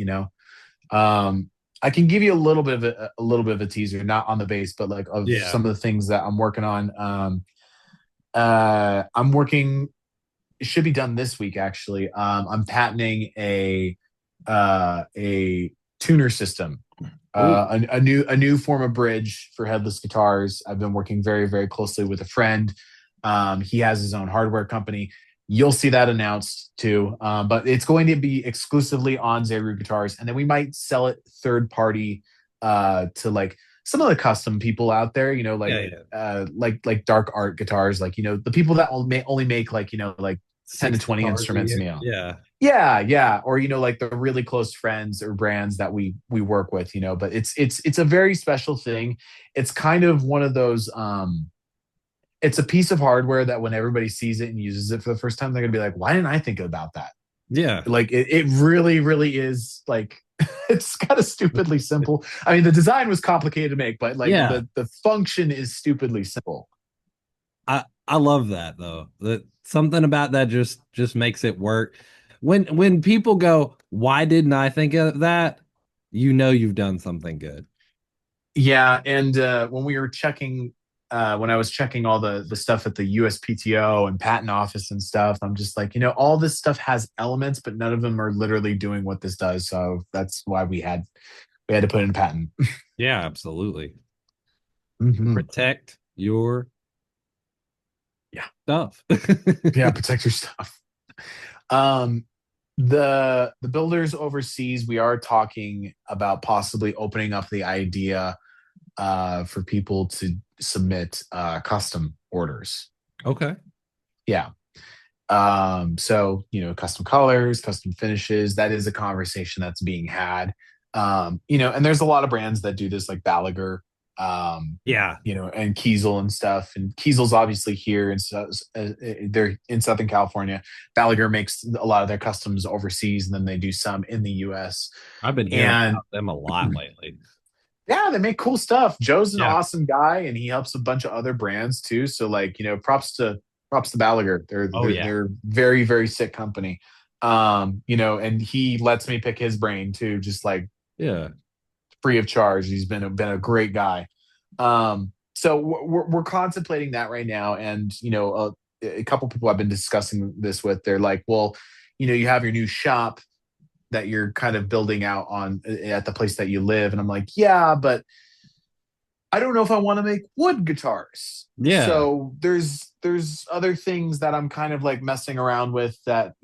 I can give you a little bit of a teaser, not on the bass, but like of some of the things that I'm working on. I'm working. It should be done this week, actually. I'm patenting a tuner system, a new form of bridge for headless guitars. I've been working very, very closely with a friend. He has his own hardware company. You'll see that announced too, but it's going to be exclusively on Zeru Guitars, and then we might sell it third party to like some of the custom people out there, like dark art guitars, like the people that only make like like 10 to 20 instruments. Yeah, or like the really close friends or brands that we work with. But it's a very special thing. It's kind of one of those. It's a piece of hardware that when everybody sees it and uses it for the first time, they're gonna be like, "Why didn't I think about that?" Yeah, like it really, really is like it's kind of stupidly simple. I mean, the design was complicated to make, but like the function is stupidly simple. I love that though. That something about that just makes it work. When people go, "Why didn't I think of that?" You've done something good. Yeah, and when we were checking. When I was checking all the stuff at the USPTO and patent office and stuff, I'm just like, all this stuff has elements, but none of them are literally doing what this does. So that's why we had to put in patent. Yeah, absolutely. Mm-hmm. Protect your stuff. Yeah, protect your stuff. The builders overseas, we are talking about possibly opening up the idea for people to submit custom orders. Okay. Yeah. So, custom colors, custom finishes, that is a conversation that's being had. And there's a lot of brands that do this, like Balaguer, Yeah. and Kiesel and stuff. And Kiesel's obviously here, and so they're in Southern California. Balaguer makes a lot of their customs overseas, and then they do some in the US. I've been hearing And about them a lot lately. yeah, they make cool stuff. Joe's an Yeah. awesome guy, and he helps a bunch of other brands too. So, like, props to Balaguer. They're Oh, they're, yeah. they're very, very sick company. And he lets me pick his brain too, just like Yeah. free of charge. He's been a great guy. So we're contemplating that right now, and a couple people I've been discussing this with. They're like, well, you have your new shop that you're kind of building out on at the place that you live, and I'm like, yeah, but I don't know if I want to make wood guitars. Yeah. So there's other things that I'm kind of like messing around with that,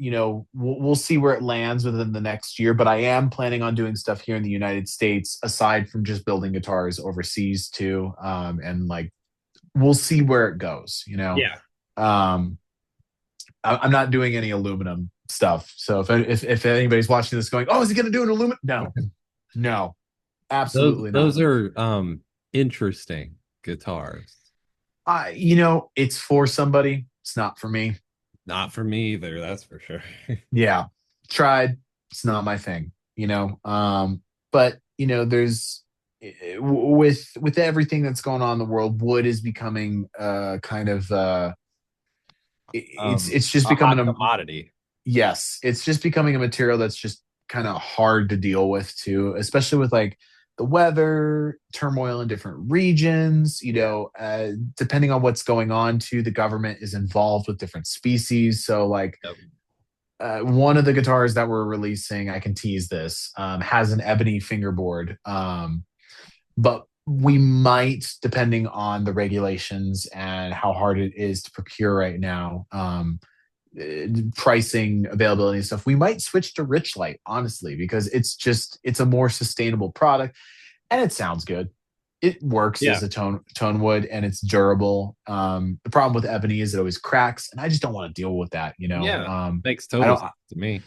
we'll see where it lands within the next year. But I am planning on doing stuff here in the United States, aside from just building guitars overseas too. And like, we'll see where it goes, Yeah. I'm not doing any aluminum stuff. So if anybody's watching this going, oh, is he going to do an aluminum? No, absolutely Those not. are interesting guitars. It's for somebody. It's not for me. Not for me either, that's for sure. Yeah, tried. It's not my thing. But there's with everything that's going on in the world, wood is becoming kind of it's just A hot becoming commodity. yes, it's just becoming a material that's just kind of hard to deal with too, especially with like the weather turmoil in different regions. Depending on what's going on too, the government is involved with different species. So like one of the guitars that we're releasing, I can tease this, has an ebony fingerboard, but we might, depending on the regulations and how hard it is to procure right now, pricing, availability and stuff, we might switch to Richlight, honestly, because it's a more sustainable product, and it sounds good. It works as a tone wood, and it's durable. The problem with ebony is it always cracks, and I just don't want to deal with that. Makes total sense to me.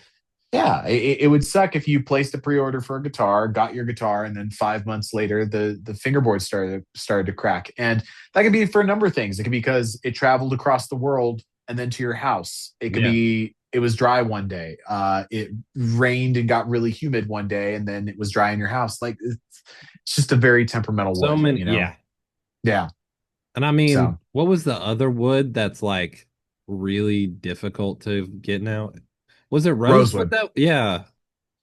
Yeah, it would suck if you placed a pre-order for a guitar, got your guitar, and then 5 months later the fingerboard started to crack. And that could be for a number of things. It could be because it traveled across the world and then to your house. It could be it was dry one day. It rained and got really humid one day, and then it was dry in your house. Like, it's just a very temperamental wood. Yeah. And I mean, what was the other wood that's like really difficult to get now? Was it rosewood? Yeah.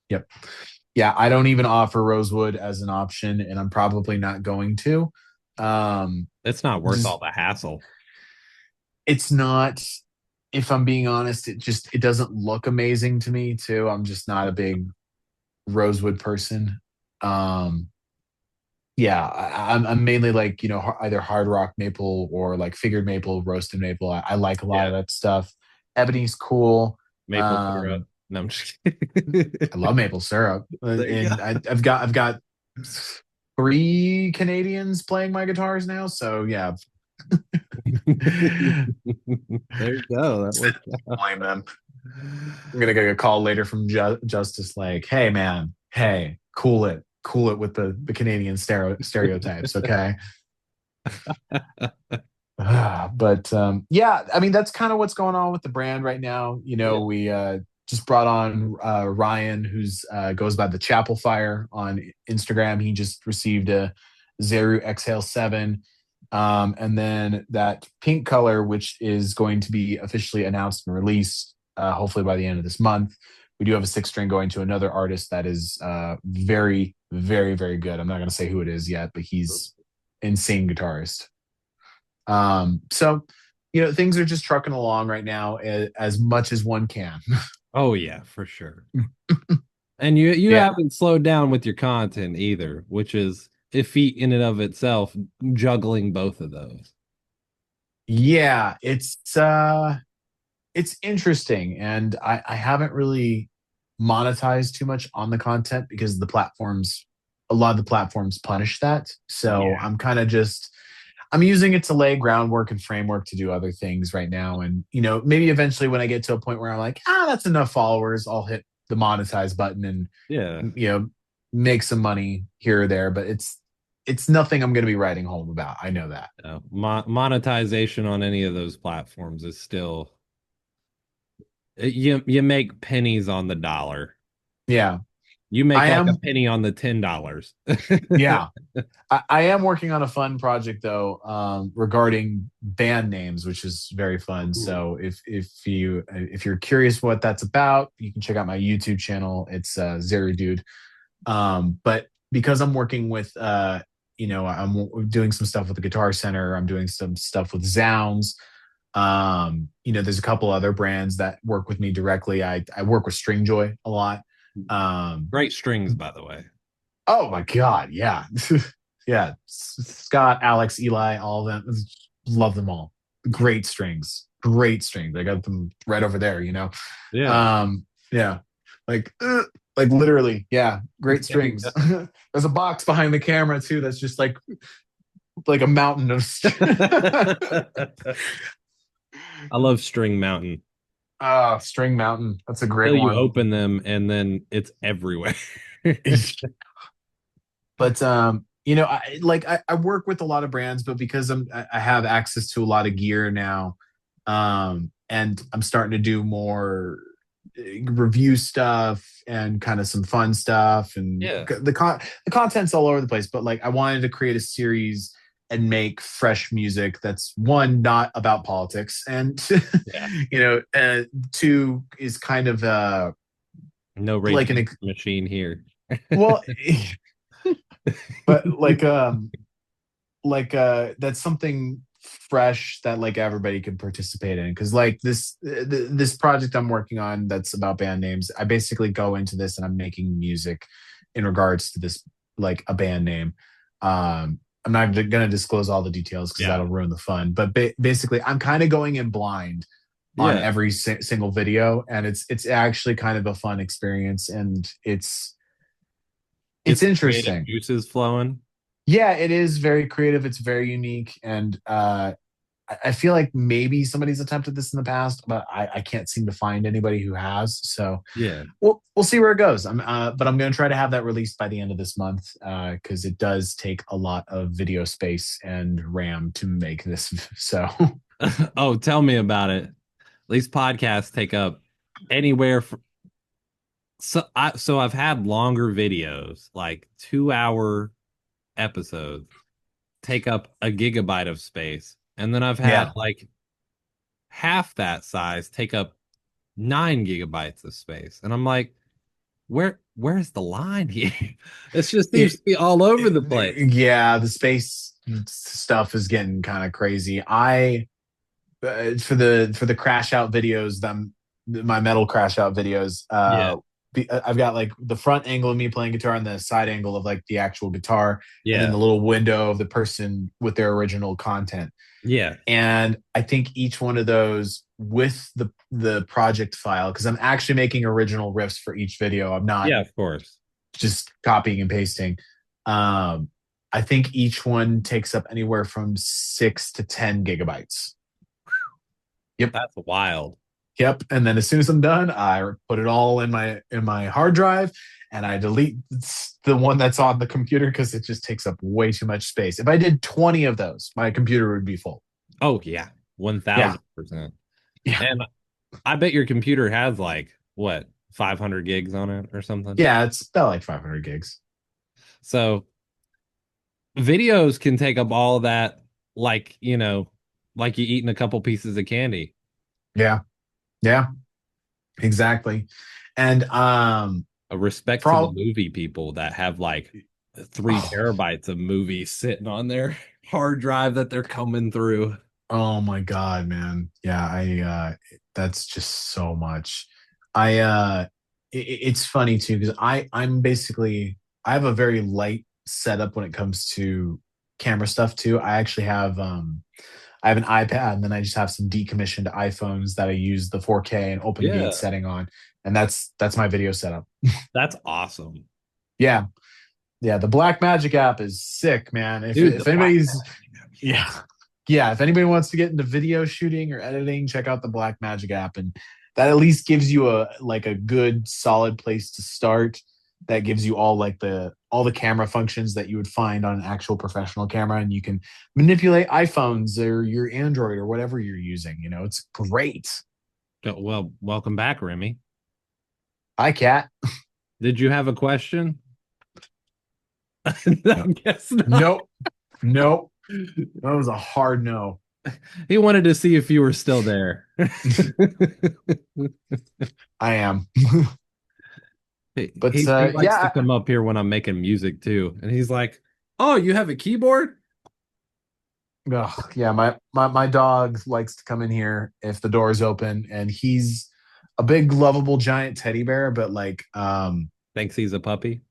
Yep. Yeah, I don't even offer rosewood as an option, and I'm probably not going to. It's not worth all the hassle. It's not, if I'm being honest. It doesn't look amazing to me too. I'm just not a big rosewood person. Yeah, I'm mainly like, either hard rock maple or like figured maple, roasted maple. I like a lot of that stuff. Ebony's cool. Maple syrup. No, I'm just kidding. I love maple syrup, and I've got 3 Canadians playing my guitars now. So yeah. There you go. That worked out. Blame them. I'm gonna get a call later from Justice, like, hey man, hey, cool it with the Canadian stereotypes, okay? But yeah, I mean, that's kind of what's going on with the brand right now. We just brought on Ryan, who's goes by the Chapel Fire on Instagram. He just received a Zeru Exhale 7. And then that pink color, which is going to be officially announced and released hopefully by the end of this month. We do have a 6-string going to another artist that is very, very, very good. I'm not going to say who it is yet, but he's insane guitarist. So, things are just trucking along right now as much as one can. Oh yeah, for sure. And you haven't slowed down with your content either, which is a feat in and of itself, juggling both of those. Yeah, it's interesting, and I haven't really monetized too much on the content because a lot of the platforms punish that. So I'm kind of just, I'm using it to lay groundwork and framework to do other things right now. And, maybe eventually when I get to a point where I'm like, that's enough followers, I'll hit the monetize button and, Yeah. make some money here or there. But it's nothing I'm going to be writing home about. I know that. Monetization on any of those platforms is still you make pennies on the dollar. Yeah. You make like a penny on the $10. Yeah. I am working on a fun project though, regarding band names, which is very fun. So if you're curious what that's about, you can check out my YouTube channel. It's Zerudude. But because I'm working with I'm doing some stuff with the Guitar Center, I'm doing some stuff with Zounds. There's a couple other brands that work with me directly. I work with Stringjoy a lot. Great strings, by the way. Oh my God, yeah. Yeah, Scott, Alex, Eli, all of them, love them all. Great strings. I got them right over there. Yeah. Yeah, like literally, yeah, great strings. There's a box behind the camera too that's just like a mountain of I love String Mountain. String Mountain, that's a great one. You open them and then it's everywhere. But I work with a lot of brands, but because I have access to a lot of gear now, and I'm starting to do more review stuff and kind of some fun stuff, and the content's all over the place. But I wanted to create a series and make fresh music that's, one, not about politics, and two, is kind of no rage machine here. Well. But that's something fresh that everybody can participate in, because this project I'm working on that's about band names, I basically go into this and I'm making music in regards to this, a band name. I'm not going to disclose all the details because that'll ruin the fun, but basically I'm kind of going in blind on every single video, and it's actually kind of a fun experience, and it's interesting. Juices flowing. Yeah, it is very creative. It's very unique, and I feel like maybe somebody's attempted this in the past, but I can't seem to find anybody who has. So yeah, we'll see where it goes. But I'm going to try to have that released by the end of this month, because it does take a lot of video space and RAM to make this. So, oh, tell me about it. These podcasts take up anywhere from. So I've had longer videos, like 2-hour episodes, take up a gigabyte of space, and then I've had half that size take up 9 gigabytes of space, and I'm like, where's the line here? It's just seems to be all over the place. Yeah, the space stuff is getting kind of crazy. I for the crash out videos, my metal crash out videos. I've got the front angle of me playing guitar and the side angle of the actual guitar, and then the little window of the person with their original content. Yeah. And I think each one of those with the project file, because I'm actually making original riffs for each video. I'm not of course just copying and pasting. I think each one takes up anywhere from 6 to 10 gigabytes. Yep. That's wild. Yep. And then as soon as I'm done, I put it all in my hard drive, and I delete the one that's on the computer because it just takes up way too much space. If I did 20 of those, my computer would be full. Oh yeah, 1,000%. Yeah. And I bet your computer has 500 gigs on it or something. Yeah, it's about 500 gigs. So videos can take up all of that, like you eating a couple pieces of candy. Yeah, exactly. And a respect to the movie people that have 3 terabytes of movies sitting on their hard drive that they're combing through. Oh my God, man. Yeah, that's just so much. It's funny too, because I'm basically, I have a very light setup when it comes to camera stuff too. I actually have I have an iPad, and then I just have some decommissioned iPhones that I use the 4K and OpenGate setting on, and that's my video setup. That's awesome. Yeah, the Blackmagic app is sick, man. If anybody's Yeah. Yeah. If anybody wants to get into video shooting or editing, check out the Blackmagic app. And that at least gives you a good solid place to start. That gives you all the camera functions that you would find on an actual professional camera. And you can manipulate iPhones or your Android or whatever you're using. It's great. Well, welcome back, Remy. Hi, Kat. Did you have a question? I guess not. Nope. Nope. That was a hard no. He wanted to see if you were still there. I am. But he likes to come up here when I'm making music too. And he's like, "Oh, you have a keyboard?" Yeah, my dog likes to come in here if the door is open, and he's a big lovable giant teddy bear, but thinks he's a puppy.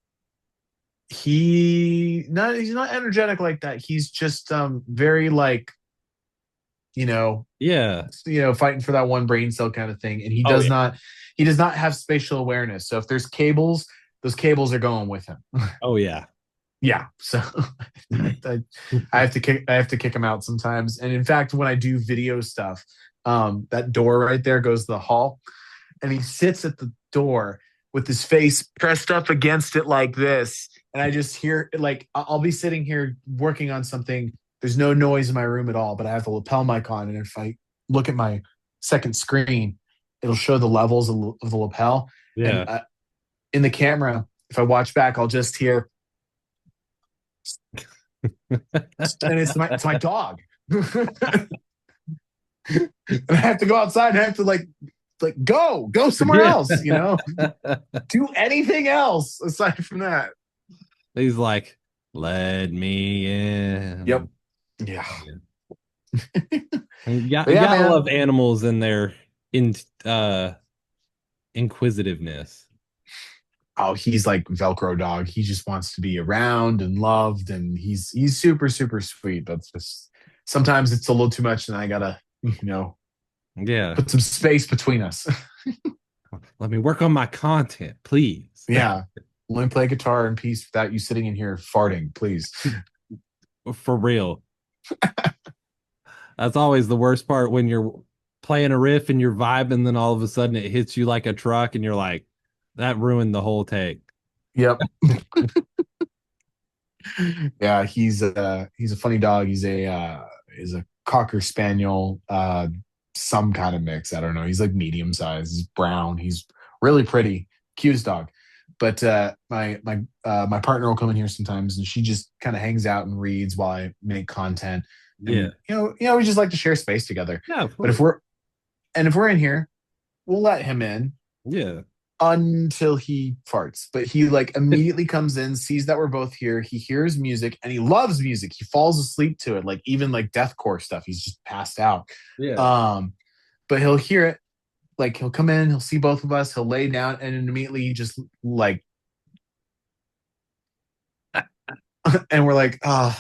He's not energetic like that. He's just very fighting for that one brain cell kind of thing. And he does not have spatial awareness. So if there's cables, those cables are going with him. Oh yeah. Yeah. So I have to kick him out sometimes. And in fact, when I do video stuff, that door right there goes to the hall, and he sits at the door with his face pressed up against it like this. And I just hear I'll be sitting here working on something. There's no noise in my room at all, but I have the lapel mic on. And if I look at my second screen, it'll show the levels of the lapel. Yeah. And, in the camera, if I watch back, I'll just hear, and it's my dog. And I have to go outside and I have to go somewhere else, do anything else aside from that. He's like, let me in. Yep. Yeah. You gotta love animals and their inquisitiveness. Oh, he's like Velcro dog. He just wants to be around and loved, and he's super, super sweet. But just sometimes it's a little too much, and I gotta, put some space between us. Let me work on my content, please. Yeah. Let me play guitar in peace without you sitting in here farting, please. For real. That's always the worst part, when you're playing a riff and you're vibing, and then all of a sudden it hits you like a truck and you're like, that ruined the whole take. Yep. Yeah, he's a funny dog. He's a Cocker Spaniel, some kind of mix. I don't know. He's like medium size. He's brown. He's really pretty. Cutest dog. But my partner will come in here sometimes, and she just kind of hangs out and reads while I make content. And, we just like to share space together. Yeah. But if we're in here, we'll let him in. Yeah. Until he farts. But he immediately comes in, sees that we're both here. He hears music, and he loves music. He falls asleep to it, even deathcore stuff. He's just passed out. Yeah. But he'll hear it. He'll come in, he'll see both of us, he'll lay down, and immediately he just and we're like, oh,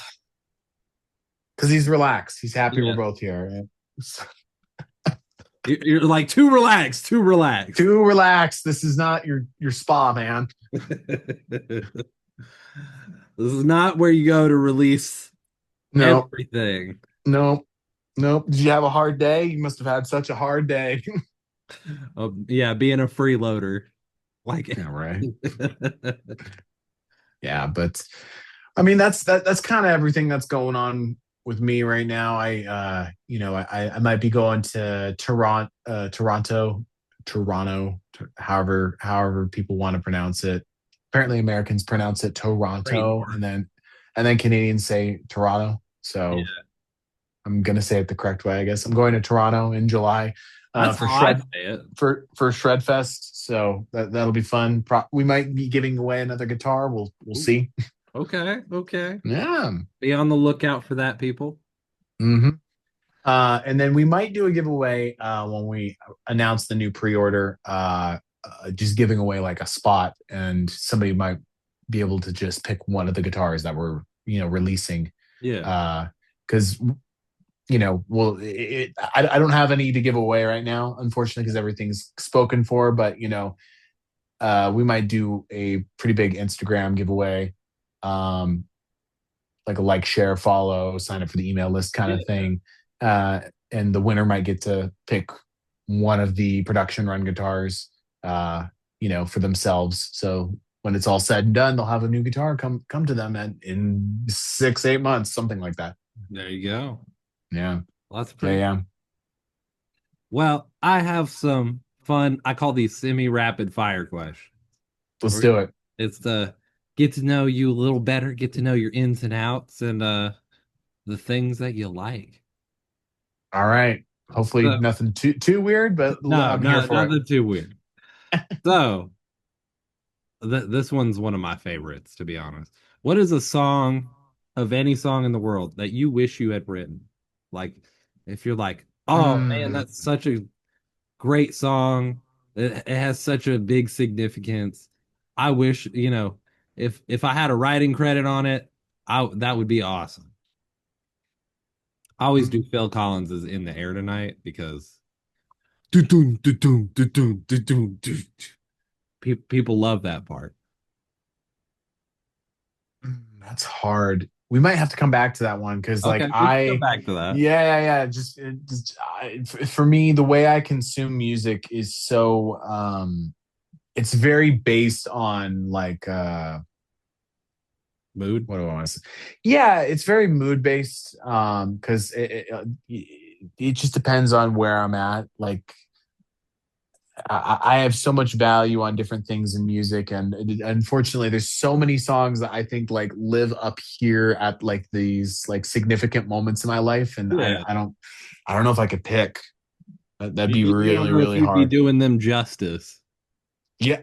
because he's relaxed. He's happy we're both here. You're like, too relaxed. This is not your spa, man. This is not where you go to release everything. Nope. Did you have a hard day? You must have had such a hard day. Yeah, being a freeloader. Yeah, right. Yeah, but I mean that's kind of everything that's going on with me right now. I might be going to Toronto, however people want to pronounce it. Apparently Americans pronounce it Toronto, and then Canadians say Toronto. So yeah. I'm gonna say it the correct way, I guess. I'm going to Toronto in July for Shredfest. So that'll be fun. We might be giving away another guitar. We'll see. Okay. Yeah. Be on the lookout for that, people. Mm-hmm. And then we might do a giveaway when we announce the new pre-order, just giving away a spot, and somebody might be able to just pick one of the guitars that we're releasing. Yeah. Because I don't have any to give away right now, unfortunately, because everything's spoken for. But we might do a pretty big Instagram giveaway. a like, share, follow, sign up for the email list kind of Yeah. thing. Uh, and the winner might get to pick one of the production run guitars, uh, for themselves. So when it's all said and done, they'll have a new guitar come to them in 6, 8 months, something like that. There you go. Yeah. Well, that's Yeah. pretty. Yeah. Well, I have some fun. I call these semi-rapid fire questions. Let's do it. It's the get to know you a little better, get to know your ins and outs, and the things that you like. All right. Hopefully So, nothing too weird, but no, I'm here no, for it. nothing too weird. So, this one's one of my favorites, to be honest. What is a song of any song in the world that you wish you had written? Like, if you're like, oh man, Mm. that's such a great song. It has such a big significance. I wish, if I had a writing credit on it, I that would be awesome. I always do Phil Collins is in the air tonight because doo-doo, doo-doo, doo-doo, doo-doo, doo. People love that part. That's hard. We might have to come back to that one because, like, Okay, we can go back to that. yeah. For me, the way I consume music is so, it's very based on, like, Mood. what do I want to say? Yeah, it's very mood based. Because it just depends on where I'm at. Like, I have so much value on different things in music, and unfortunately, there's so many songs that I think, like, live up here at, like, these, like, significant moments in my life, and Yeah. I don't know if I could pick. That'd be You don't really, know if really you'd be hard. doing them justice. Yeah,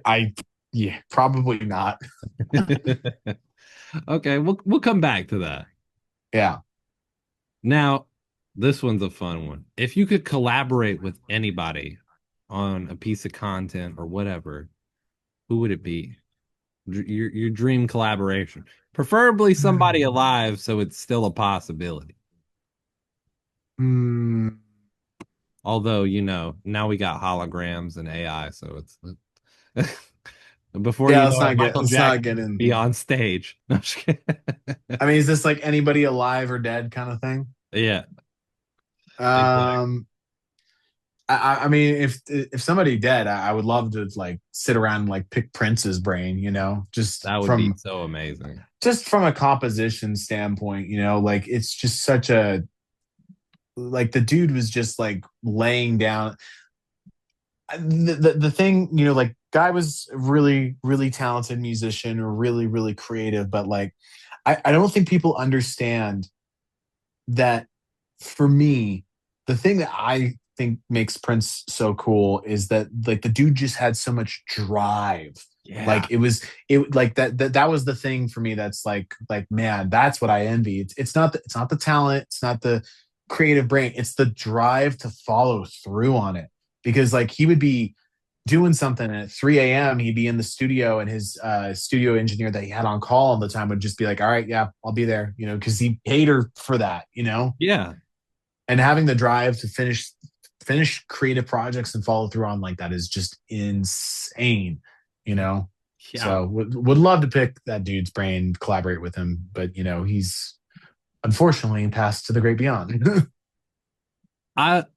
yeah, probably not. Okay, we'll come back to that. Yeah. Now, this one's a fun one. If you could collaborate with anybody on a piece of content or whatever, who would it be? Your dream collaboration. Preferably somebody alive so it's still a possibility. Mm, Although, now we got holograms and AI, so it's before yeah, you know it, Michael let's not Jackson get will in. be on stage. No, I'm just kidding. I mean, is this like anybody alive or dead kind of thing? Yeah, exactly. Um, I mean, if somebody dead, I would love to, like, sit around and, like, pick Prince's brain, That would be so amazing. just from a composition standpoint, like, it's just such a, like, the dude was just, like, laying down the thing, like, guy was really, really talented musician or really, really creative, but, like, I don't think people understand that. For me, the thing that I think makes Prince so cool is that, like, the dude just had so much drive. Yeah. Like, it like that was the thing for me that's like, man, that's what I envy. It's not the talent, it's not the creative brain, it's the drive to follow through on it. Because, like, he would be doing something at 3 a.m. He'd be in the studio, and his studio engineer that he had on call all the time would just be like, all right, yeah, I'll be there, because he paid her for that. Yeah. And having the drive to finish creative projects and follow through on, like, that is just insane, you know. Yeah. So would love to pick that dude's brain, collaborate with him, but he's unfortunately passed to the great beyond.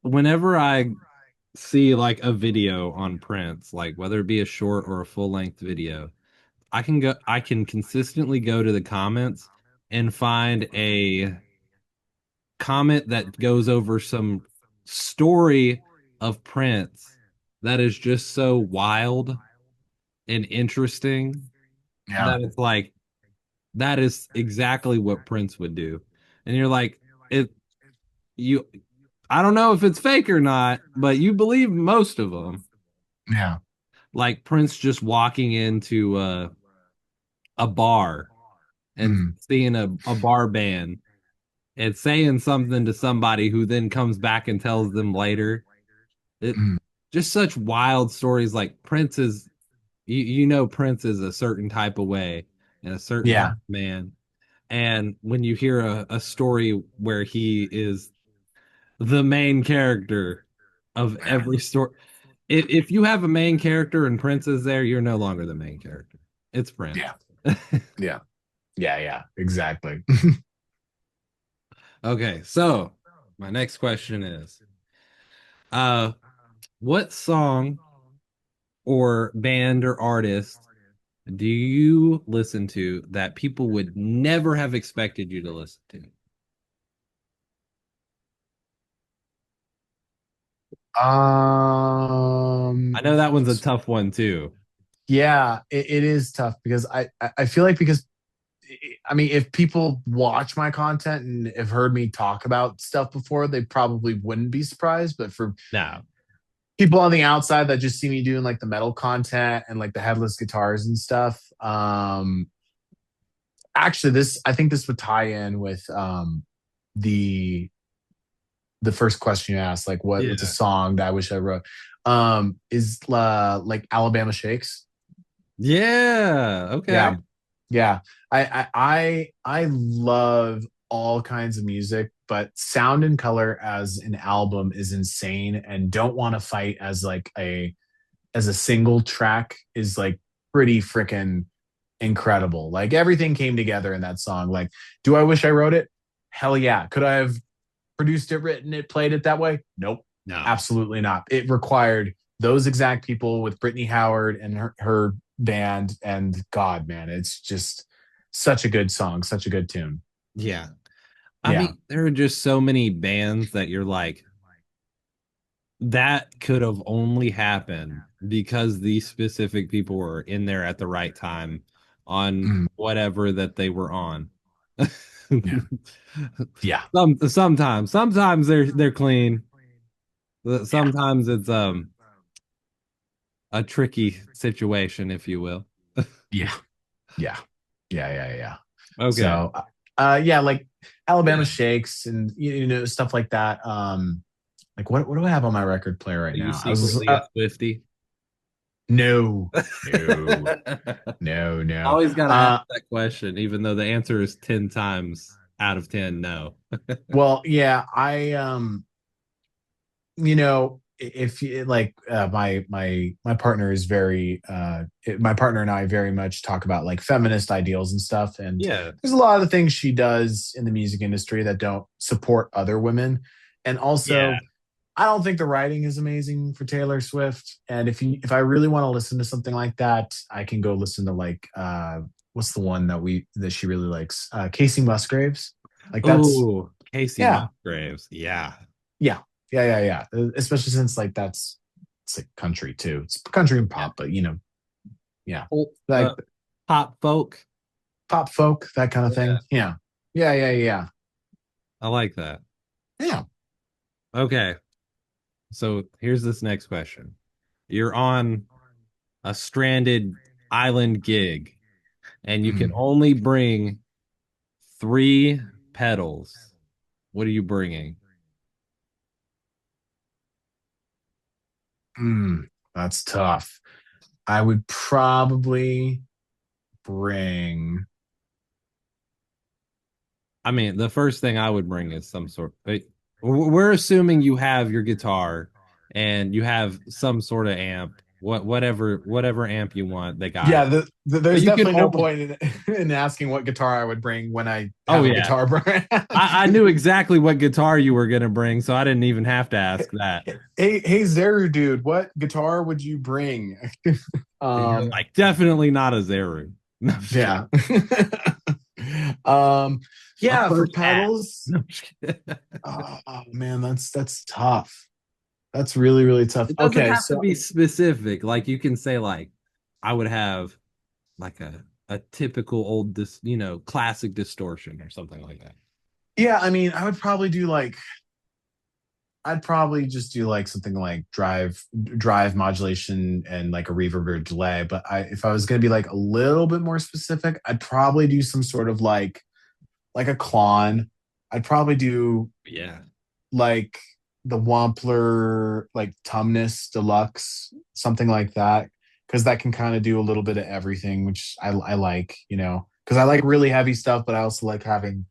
Whenever I see like a video on Prince, like whether it be a short or a full-length video, I can consistently go to the comments and find a comment that goes over some story of Prince that is just so wild and interesting Yeah. that it's like that is exactly what Prince would do. And you're like, it you I don't know if it's fake or not, but you believe most of them. Yeah. Like Prince just walking into a bar and Mm, seeing a bar band and saying something to somebody who then comes back and tells them later. It mm. just such wild stories. Like Prince is, you know, Prince is a certain type of way and a certain type Yeah. of man. And when you hear a story where he is the main character of every story, if you have a main character and Prince is there, you're no longer the main character. It's Prince. Yeah. Yeah. Yeah. Yeah. Exactly. Okay, so my next question is, uh, what song or band or artist do you listen to that people would never have expected you to listen to? I Um, know that one's a tough one too. yeah, it is tough because I feel like because I mean, if people watch my content and have heard me talk about stuff before, they probably wouldn't be surprised. But for No. people on the outside that just see me doing like the metal content and like the headless guitars and stuff, actually, this I think this would tie in with the the first question you asked, like what's a Yeah. song that I wish I wrote, is like Alabama Shakes. Yeah. Okay. Yeah, yeah. I love all kinds of music, but Sound and Color as an album is insane, and Don't Want to Fight as like a single track is like pretty freaking incredible. Like everything came together in that song. Like, do I wish I wrote it? Hell yeah. Could I have produced it, written it, played it that way? Nope. No. Absolutely not. It required those exact people with Brittany Howard and her band. And God, man, it's just such a good song, such a good tune. Yeah. I Yeah. mean, there are just so many bands that you're like, that could have only happened because these specific people were in there at the right time on Mm, whatever that they were on. yeah. Yeah. Sometimes they're clean. Yeah. Sometimes it's a tricky situation, if you will. Yeah. Yeah. Yeah. Yeah. Yeah. Okay. So, yeah, like Alabama Yeah. Shakes and stuff like that. Like what do I have on my record player Are right you now? I was secretly a Swiftie? no, no, no, no. Always got to ask that question, even though the answer is 10 times out of 10 no. Well, yeah, if you like my partner is very my partner and I very much talk about like feminist ideals and stuff, and Yeah. there's a lot of the things she does in the music industry that don't support other women. And Yeah. also, I don't think the writing is amazing for Taylor Swift. And if I really want to listen to something like that, I can go listen to like what's the one that she really likes? Casey Musgraves. Like that's Oh, Casey yeah, Musgraves. Yeah. yeah, yeah, yeah, yeah. Especially since like it's like country too. It's country and Yeah. pop, but yeah, Pop, like pop folk. pop folk, that kind of Yeah. thing. Yeah, yeah, yeah, yeah, I like that. yeah. Okay. So here's this next question. You're on a stranded island gig and you can Mm, only bring three pedals. What are you bringing? that's tough. I would probably bring. I mean, the first thing I would bring is some sort. We're assuming you have your guitar and you have some sort of amp, whatever amp you want, they got Yeah, it. But there's you can definitely no only. point in asking what guitar I would bring when I Oh have a yeah, guitar brand. I knew exactly what guitar you were gonna bring, so I didn't even have to ask that. Hey, Zeru dude, what guitar would you bring? You're um, like definitely not a Zeru. No, I'm just kidding. yeah. um, A yeah, for first act. pedals. No, I'm just kidding. Oh man, that's tough. That's really, really tough. It doesn't Okay, have to so be specific. Like you can say like I would have like a typical old classic distortion or something like that. yeah, I mean, I'd probably just do like something like drive modulation and like a reverb or delay. But if I was gonna be like a little bit more specific, I'd probably do some sort of like a clon. I'd probably do Yeah. like the Wampler, like Tumnus Deluxe, something like that, because that can kind of do a little bit of everything, which I like, because I like really heavy stuff, but I also like having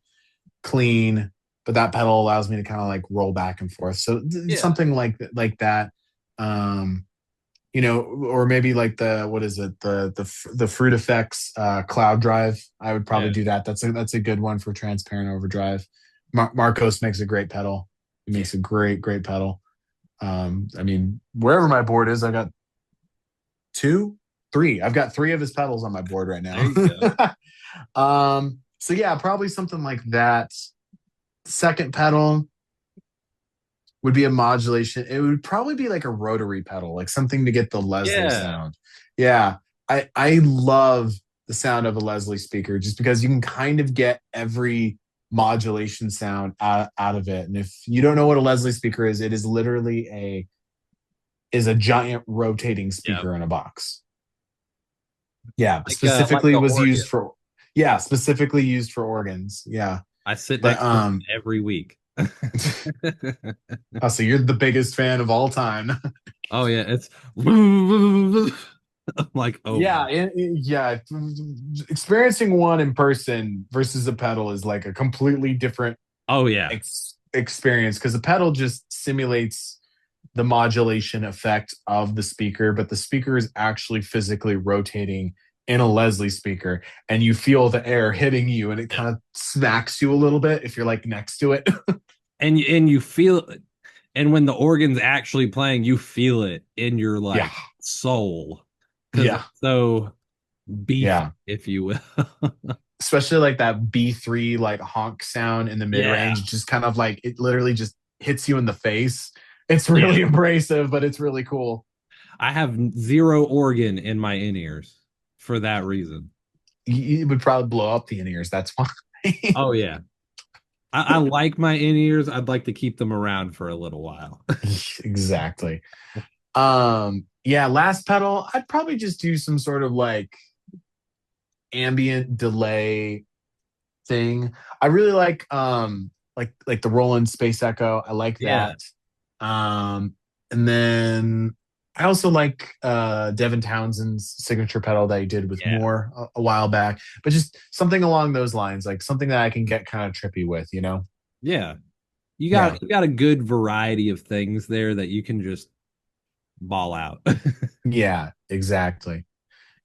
clean. But that pedal allows me to kind of like roll back and forth. So Yeah. something like that. Um, or maybe like the what is it the Fruit Effects Cloud Drive. I would probably Yeah. do that. That's a good one for transparent overdrive. Marcos makes a great pedal. He makes a great pedal. I mean, wherever my board is, I got three. I've got three of his pedals on my board right There now. you go. So yeah, probably something like that. Second pedal would be a modulation. It would probably be like a rotary pedal, like something to get the Leslie Yeah. sound. Yeah. I love the sound of a Leslie speaker just because you can kind of get every modulation sound out of it. And if you don't know what a Leslie speaker is, it is literally a giant rotating Yeah. speaker in a box. Yeah, Like specifically the was organ. used for specifically used for organs. Yeah. I sit But next to one every week. oh, so you're the biggest fan of all time. Oh yeah, it's I'm like, oh Yeah, my. yeah. Experiencing one in person versus a pedal is like a completely different Oh yeah. experience because the pedal just simulates the modulation effect of the speaker, but the speaker is actually physically rotating in a Leslie speaker, and you feel the air hitting you, and it Yeah. kind of smacks you a little bit if you're like next to it. And you feel, and when the organ's actually playing, you feel it in your Yeah, like soul because yeah, it's so beefy, yeah. if you will. Especially like that B3 like honk sound in the mid Yeah. range, just kind of like it literally just hits you in the face. It's Yeah. really abrasive, but it's really cool. I have zero organ in my in-ears for that reason. You would probably blow up the in ears. That's why. Oh yeah. I like my in-ears. I'd like to keep them around for a little while. Exactly. Yeah, last pedal, I'd probably just do some sort of like ambient delay thing. I really like the Roland Space Echo. I like Yeah. that. And then I also like Devin Townsend's signature pedal that he did with Yeah. More a while back, but just something along those lines, like something that I can get kind of trippy with, you know? Yeah. Yeah. You got a good variety of things there that you can just ball out. Yeah, exactly.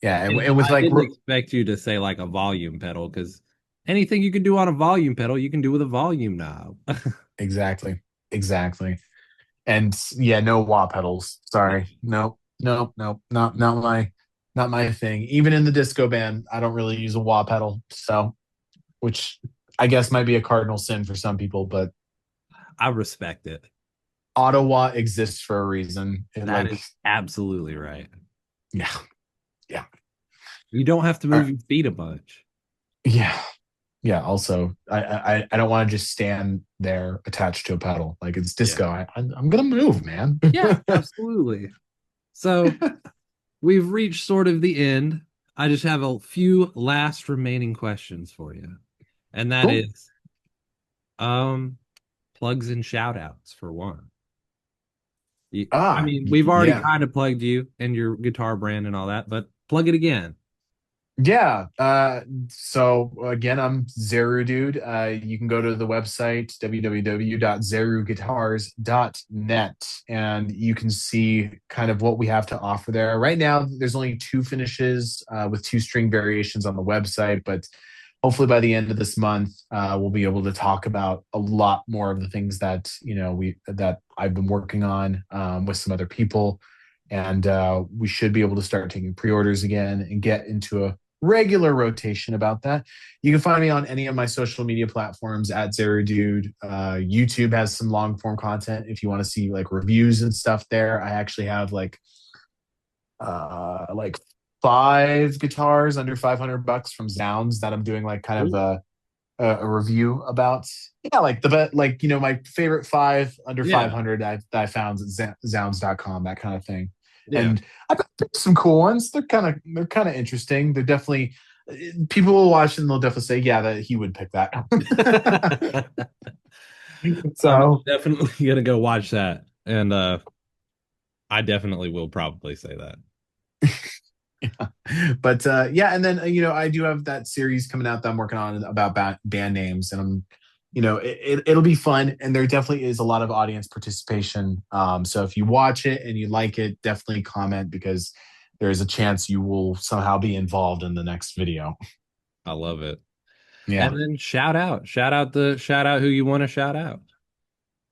Yeah, And and with I like didn't expect you to say like a volume pedal because anything you can do on a volume pedal, you can do with a volume knob. exactly, exactly. And yeah, no wah pedals. Sorry. No, no, no, not my thing. Even in the disco band, I don't really use a wah pedal. So, which I guess might be a cardinal sin for some people, but I respect it. Ottawa exists for a reason. It That like, is absolutely right. yeah, yeah, You don't have to move your feet a bunch. yeah, yeah. Also, I don't want to just stand there attached to a pedal like it's Yeah. disco. I'm gonna move, man. Yeah, absolutely. So we've reached sort of the end. I just have a few last remaining questions for you. And that Cool. is um plugs and shout outs for one. I mean, we've already Yeah. kind of plugged you and your guitar brand and all that, but plug it again. Yeah. So again, I'm Zerudude. You can go to the website www.zeruguitars.net and you can see kind of what we have to offer there. Right now, there's only two finishes with two string variations on the website, but hopefully by the end of this month, we'll be able to talk about a lot more of the things that that I've been working on with some other people, and we should be able to start taking pre-orders again and get into a regular rotation about that. You can find me on any of my social media platforms at Zerudude. YouTube has some long form content if you want to see like reviews and stuff there. I actually have like 5 guitars under $500 from Zounds that I'm doing like kind of a review about. Yeah, like like my favorite 5 under Yeah. 500 I found at Zounds.com, that kind of thing. Yeah. And I've got some cool ones. They're kind of interesting. They're definitely people will watch and they'll definitely say, yeah, that he would pick that. I'm So definitely gonna go watch that. And I definitely will probably say that. yeah. But yeah, and then I do have that series coming out that I'm working on about band names, and I'm it'll be fun, and there definitely is a lot of audience participation. So if you watch it and you like it, definitely comment because there is a chance you will somehow be involved in the next video. I love it. Yeah. And then shout out who you want to shout out.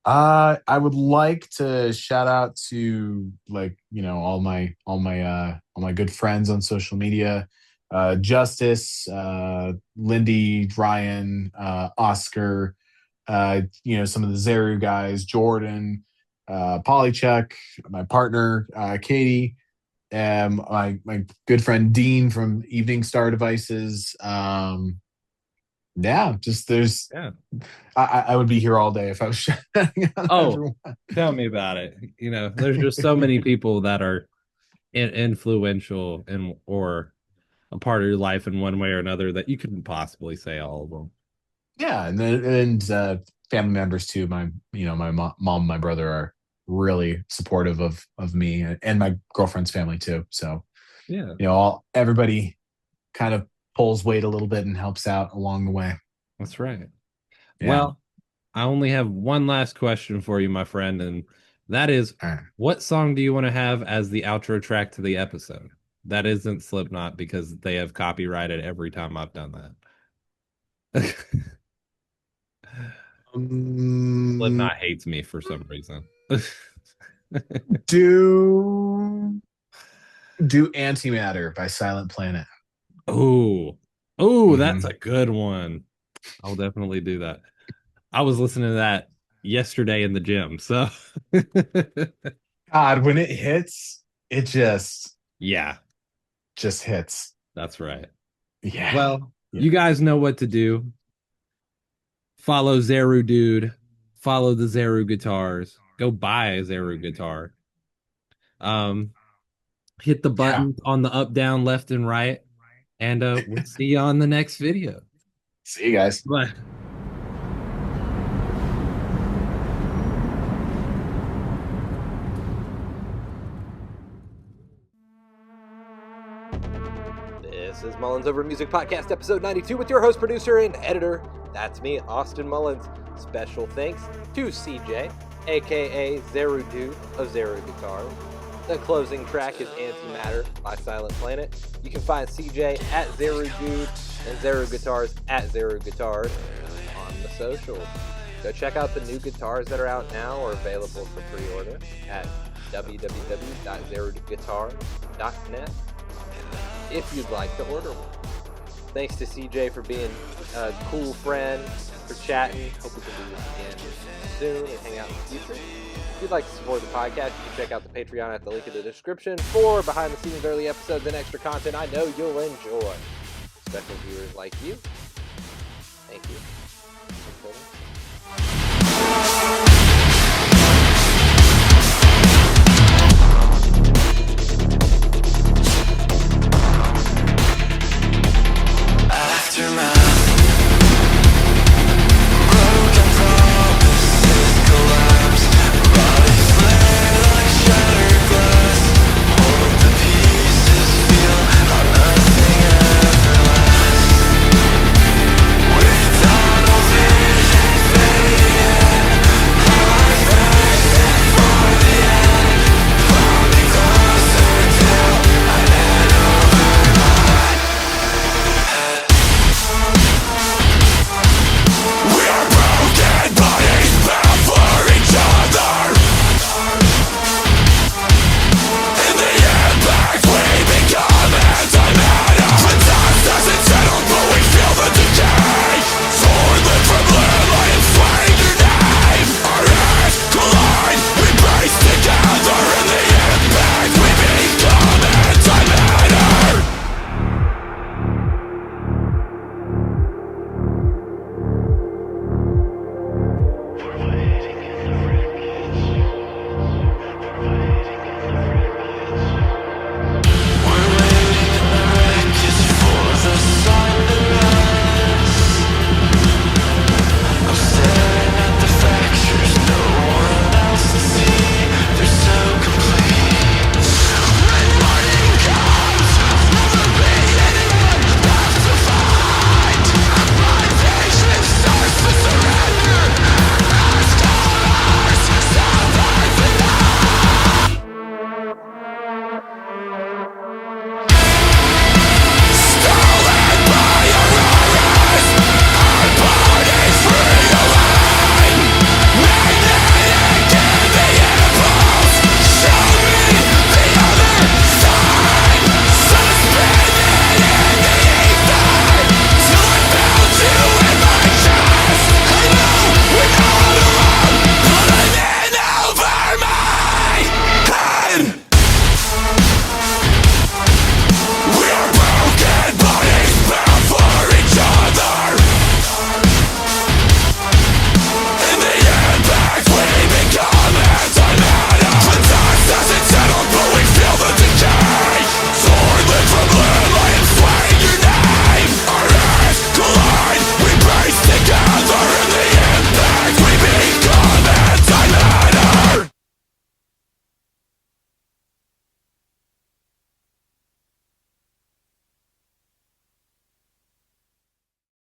I would like to shout out to, like, all my good friends on social media. Justice, Lindy, Ryan, Oscar, some of the Zeru guys, Jordan, Polycheck, my partner, Katie, my good friend Dean from Evening Star Devices. Yeah, just there's Yeah. I would be here all day if I was shouting out everyone. Tell me about it. There's just so many people that are influential and or a part of your life in one way or another that you couldn't possibly say all of them. Yeah, and family members too. My mom, my brother are really supportive of me and my girlfriend's family too. So Yeah, everybody kind of pulls weight a little bit and helps out along the way. that's right. Yeah. Well, I only have one last question for you, my friend, and that is, All right. what song do you want to have as the outro track to the episode? That isn't Slipknot because they have copyrighted every time I've done that. Slipknot hates me for some reason. Do Antimatter by Silent Planet. Oh, that's a good one. I'll definitely do that. I was listening to that yesterday in the gym, so God, when it hits, it just yeah, hits. that's right. Yeah. Well, you guys know what to do. Follow Zerudude. Follow the Zeru Guitars. Go buy a Zeru guitar. Hit the buttons on the up, down, left, and right. And we'll see you on the next video. See you guys. Bye. This is Mullins Over Music Podcast, episode 92, with your host, producer, and editor. That's me, Austin Mullins. Special thanks to CJ, aka Zerudude of Zeru Guitars. The closing track is Antimatter by Silent Planet. You can find CJ at Zerudude and Zeru Guitars at Zeru Guitars on the socials. Go check out the new guitars that are out now or available for pre-order at www.zeruguitars.net if you'd like to order one. Thanks to CJ for being a cool friend, for chatting. Hope we can do this again soon and hang out in the future. If you'd like to support the podcast, you can check out the Patreon at the link in the description for behind-the-scenes early episodes and extra content I know you'll enjoy. Special viewers like you. Thank you. Until next time.